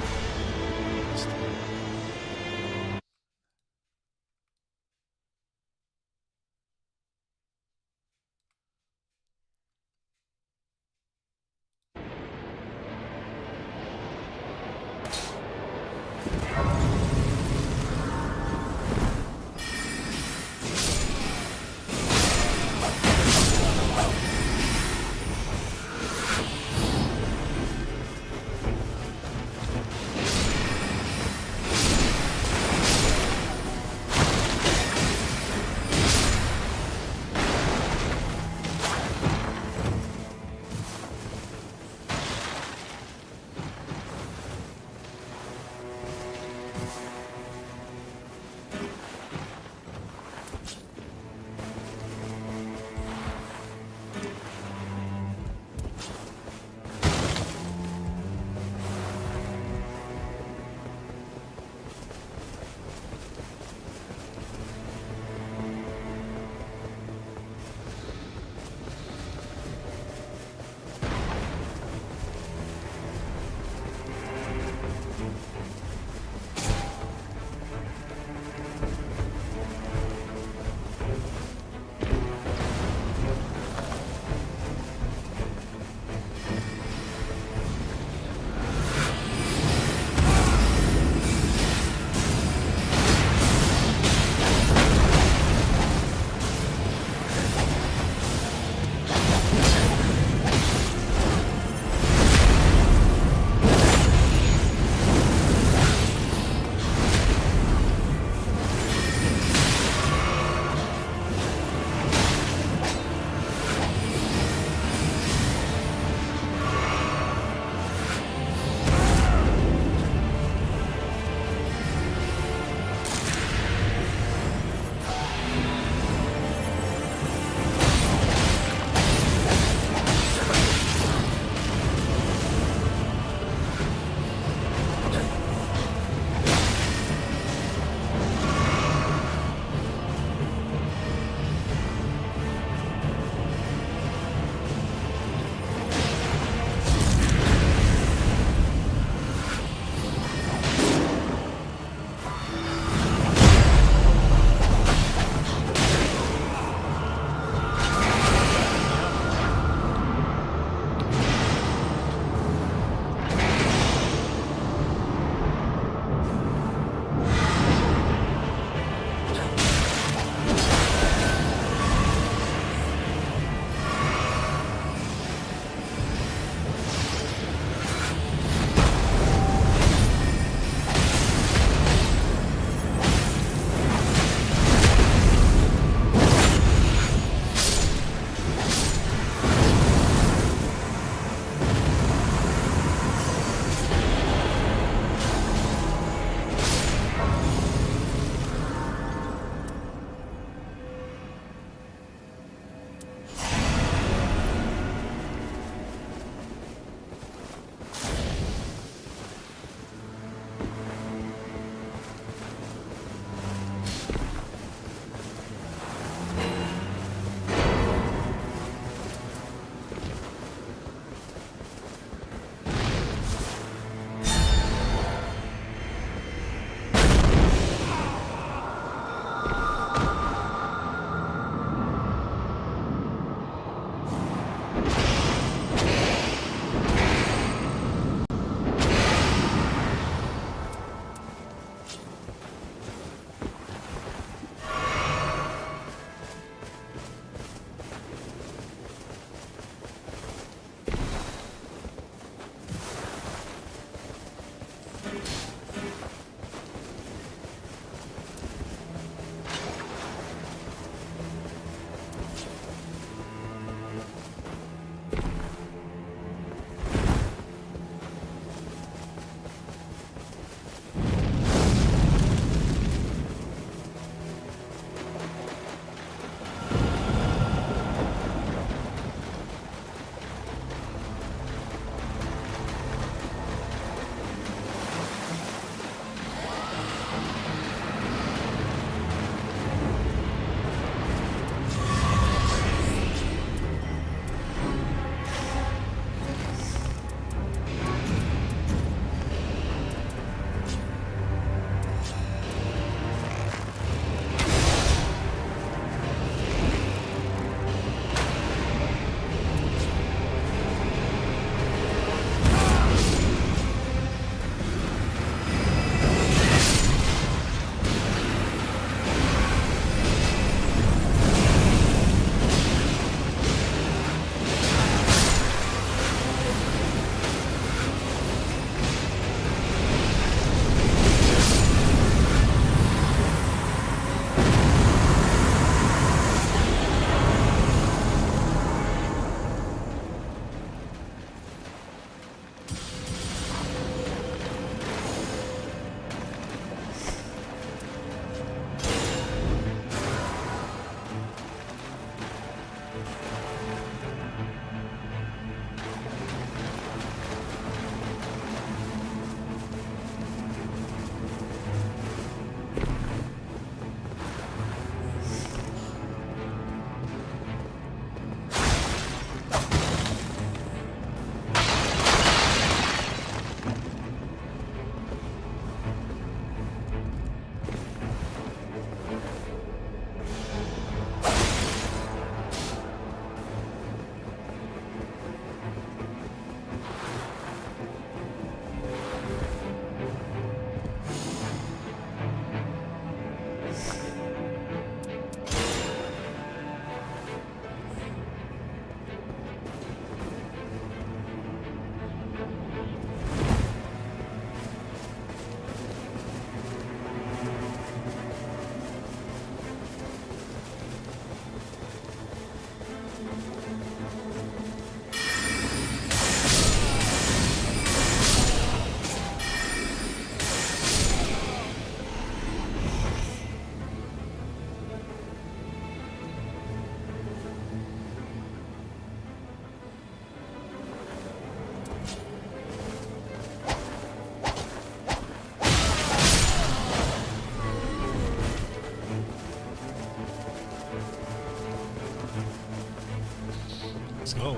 Let's go.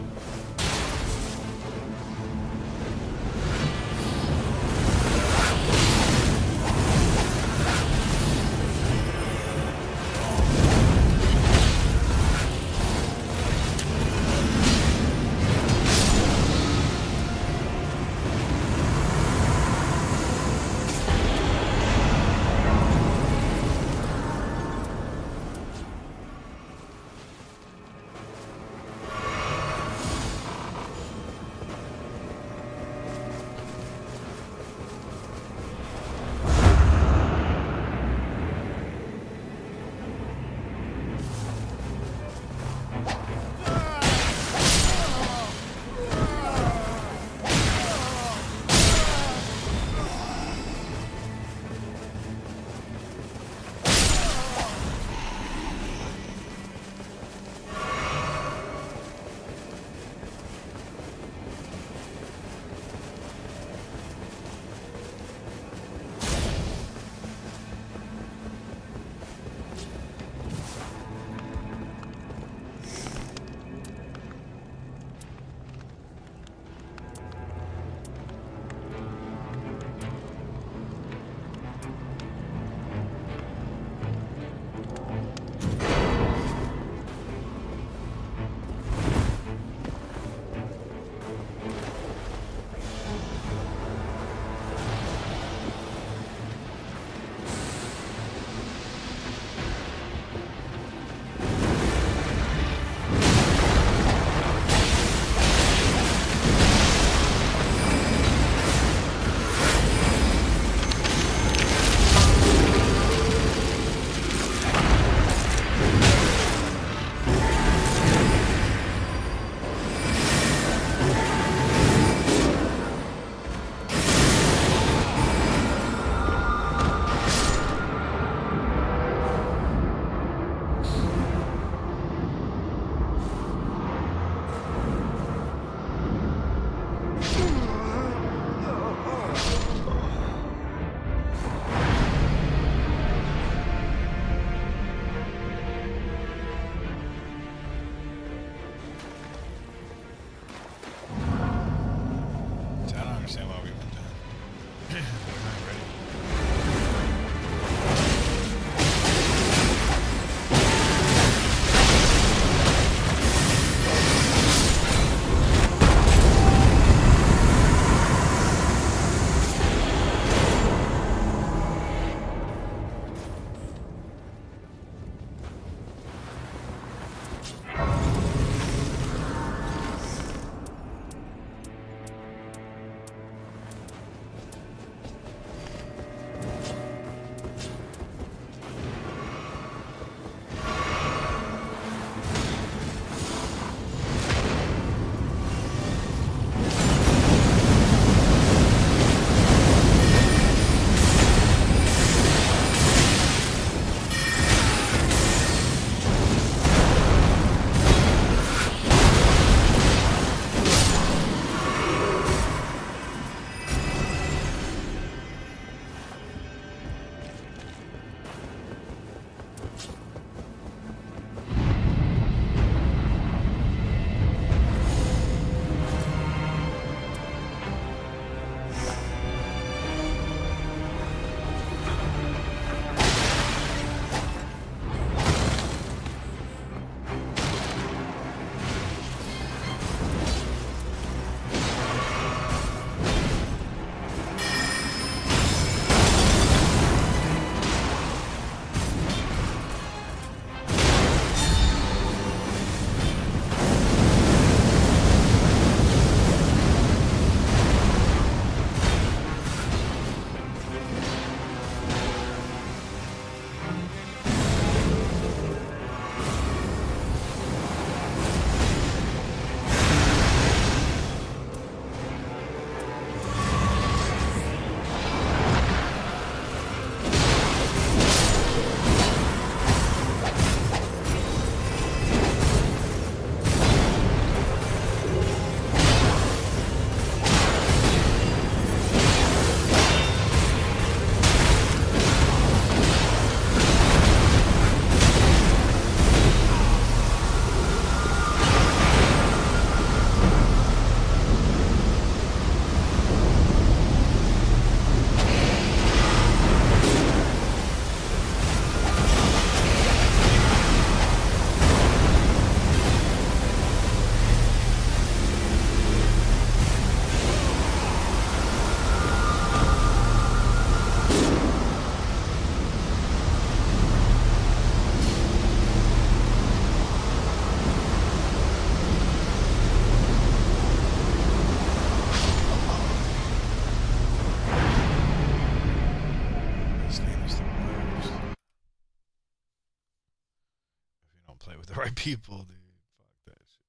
don't play with the right people, dude. Fuck that shit.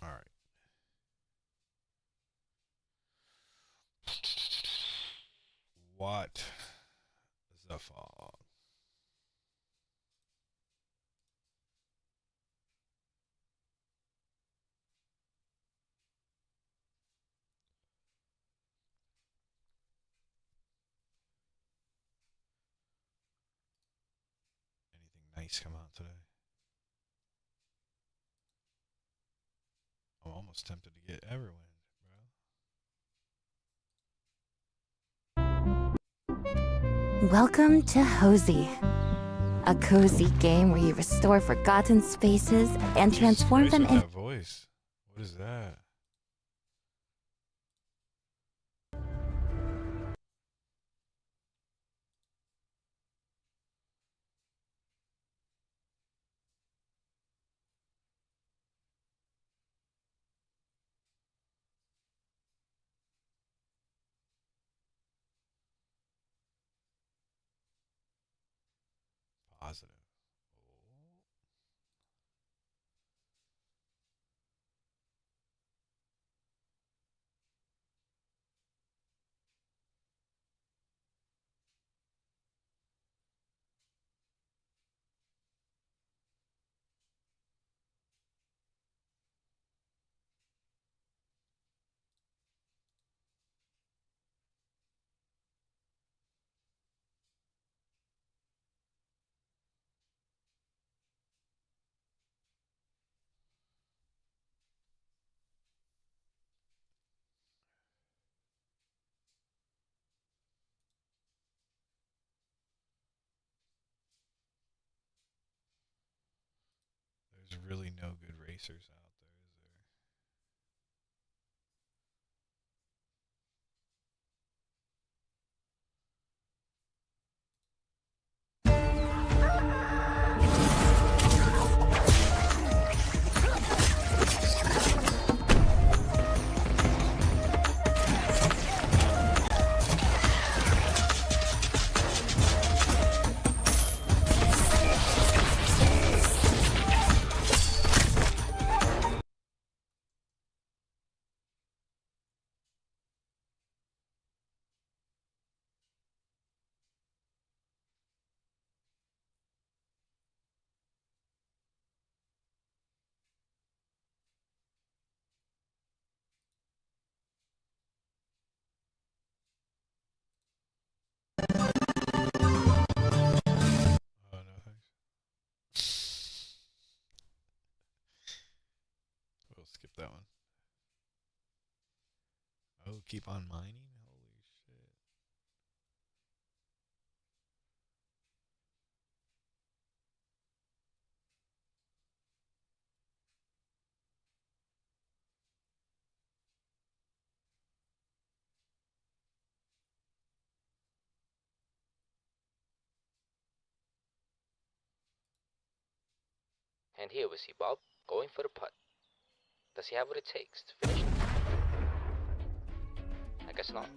All right. What the fuck? Anything nice come out today? I'm almost tempted to get Everwind, bro. Welcome to Hosey, a cozy game where you restore forgotten spaces and transform them into. That voice. What is that? Positive. There's really no good racers out there, is there? Oh, no thanks. We'll skip that one. Oh, keep on mining? Holy shit. And here we see Bob going for the putt. Does he have what it takes to finish? I guess not.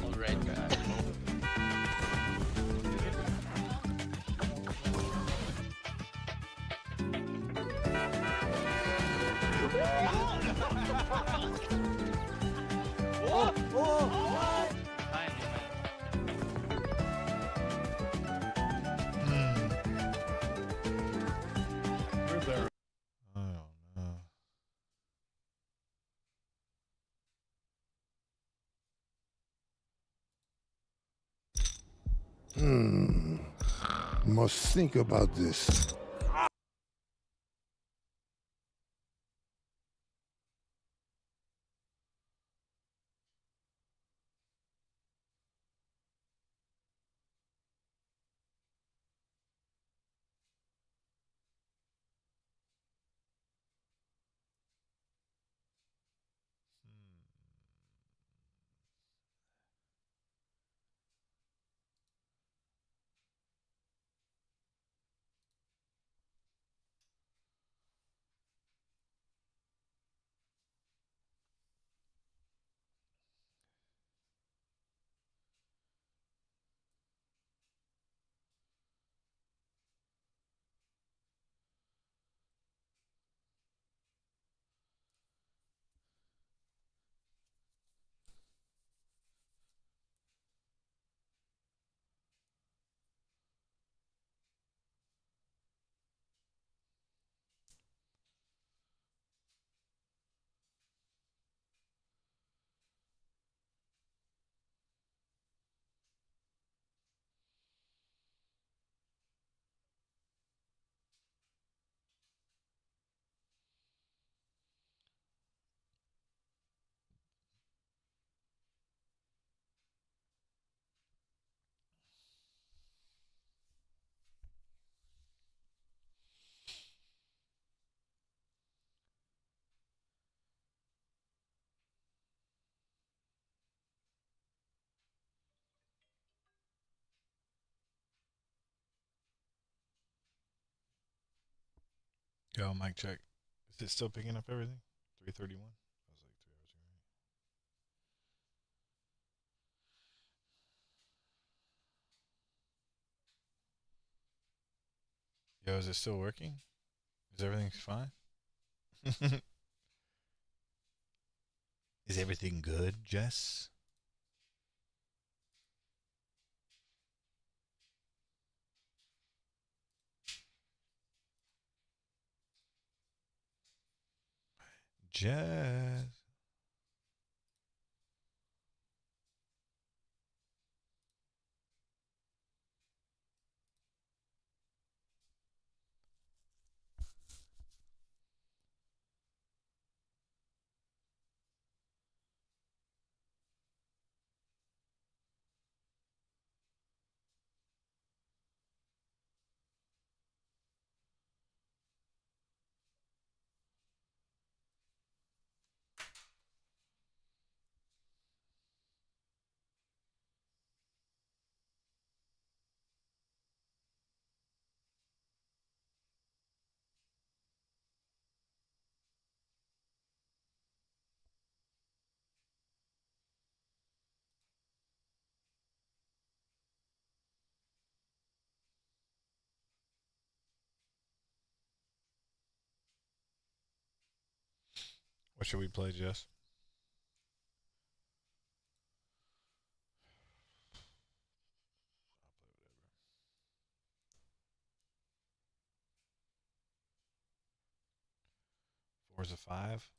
Alright, guys. Must think about this. Yo, mic check. Is it still picking up everything? 3:31. That was like 3 hours ago. Yo, is it still working? Is everything fine? Is everything good, Jess? Jess. What should we play, Jess? Forza 5.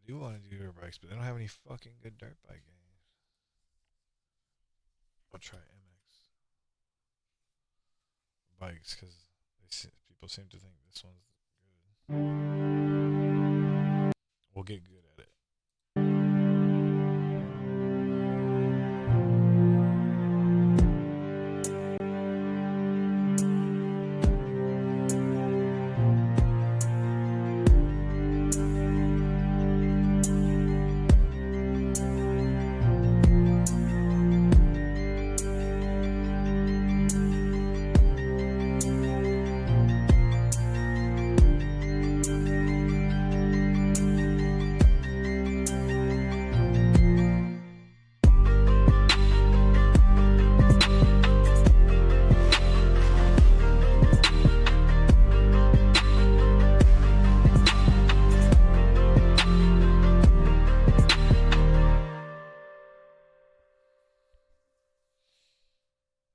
I do want to do dirt bikes, but they don't have any fucking good dirt bike games. I'll try MX bikes because people seem to think this one's good. We'll get good at it.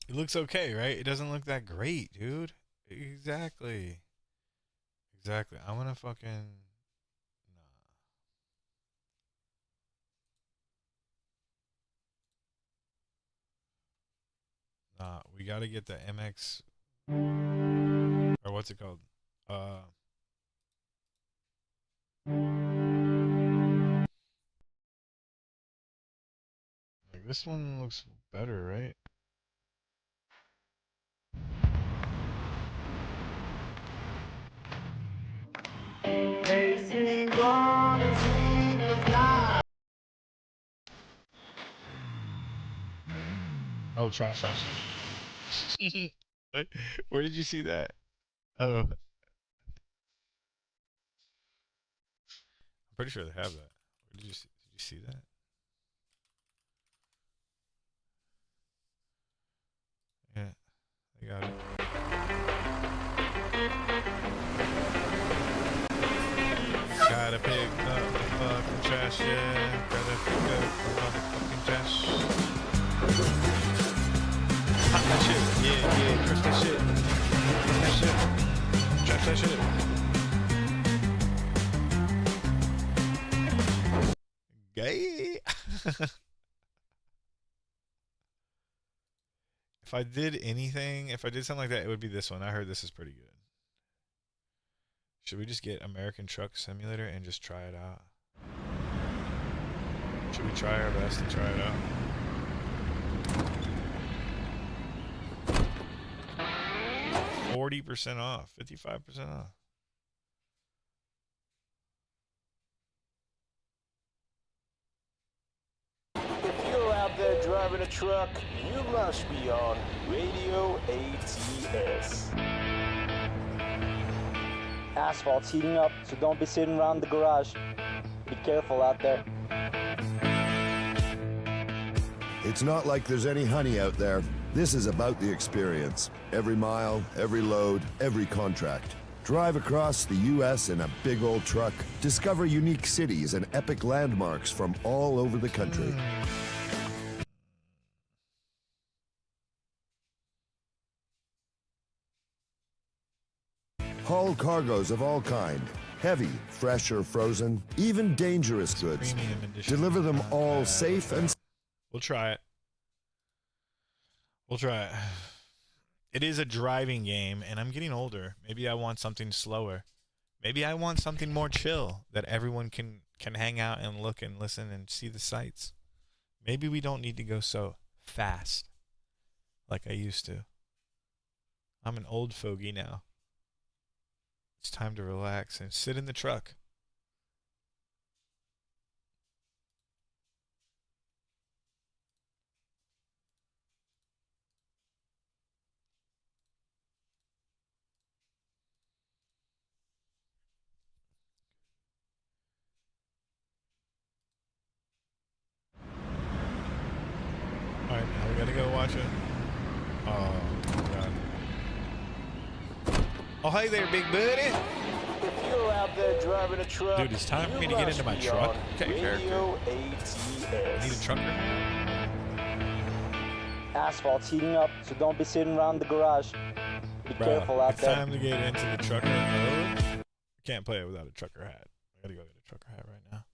It looks okay, right? It doesn't look that great, dude. Exactly. Exactly. I'm gonna fucking... Nah, we gotta get the MX... Or what's it called? Like this one looks better, right? Oh, try fast. Where did you see that? Oh. I'm pretty sure they have that. Did you see that? Yeah, they got it. Gotta pick up the fucking trash, yeah. Gotta pick up the motherfucking trash. Pop that shit, yeah, crush that shit. Crush that shit. Trash that shit. Gay. If I did anything, if I did something like that, it would be this one. I heard this is pretty good. Should we just get American Truck Simulator and just try it out? Should we try our best and try it out? 40% off, 55% off. there driving a truck, you must be on Radio ATS. Asphalt's heating up, so don't be sitting around the garage. Be careful out there. It's not like there's any honey out there. This is about the experience. Every mile, every load, every contract. Drive across the U.S. in a big old truck. Discover unique cities and epic landmarks from all over the country. Haul cargoes of all kind. Heavy, fresh or frozen, even dangerous goods. Deliver them all safe and... We'll try it. We'll try it. It is a driving game, and I'm getting older. Maybe I want something slower. Maybe I want something more chill that everyone can hang out and look and listen and see the sights. Maybe we don't need to go so fast like I used to. I'm an old fogey now. It's time to relax and sit in the truck. Alright, now we gotta go watch it. Oh, God. Oh, hey there, big buddy. If you're out there driving a truck, dude, it's time for me to get into my truck. Okay, Radio ATS. I need a trucker. Asphalt's heating up, so don't be sitting around the garage. Be careful out it's there. It's time to get into the trucker mode. I can't play it without a trucker hat. I gotta go get a trucker hat right now.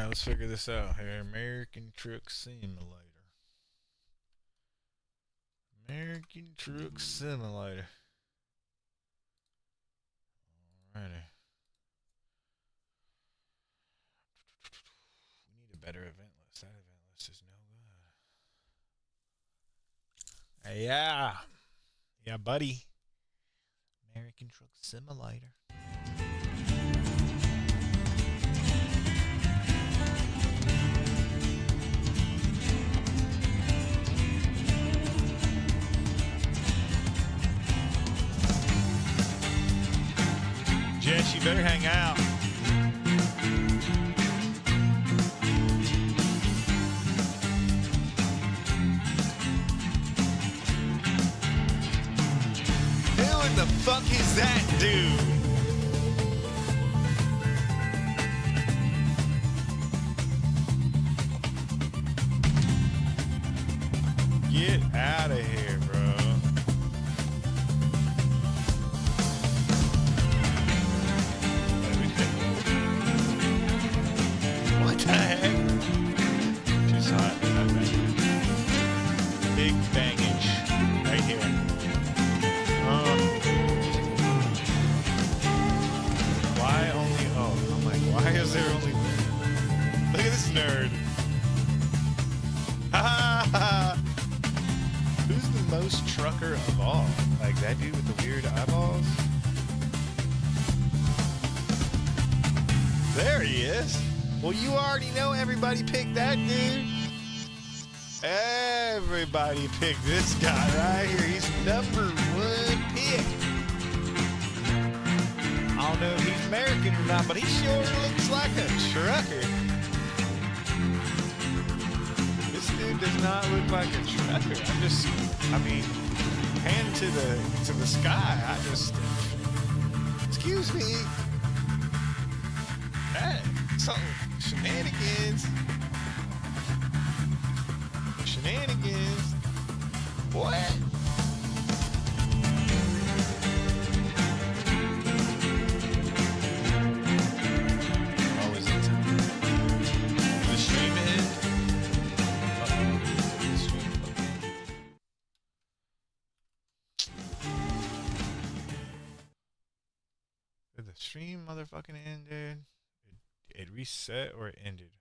right, let's figure this out here. American Truck Simulator. American Truck Simulator. Alrighty. We need a better event list. That event list is no good. Hey, yeah. Yeah, buddy. American Truck Simulator. Jess, you better hang out. Who in the fuck is that dude? Get out of here, bro. What the heck? Just hot. Big bangage right here. Why only? Oh, I'm like, why is there only? Look at this nerd. Ha ha! Who's the most trucker of all? Like that dude with the weird eyeballs? There he is. Well, you already know everybody picked that dude. Everybody picked this guy right here. He's #1 pick. I don't know if he's American or not, but he sure looks like a trucker. This dude does not look like a trucker. I mean, hand to the sky. Excuse me. Hey, something. Shenanigans. What? Oh, is it? The stream end? Uh-oh. The stream. Did the stream motherfucking end, dude? It reset or it ended?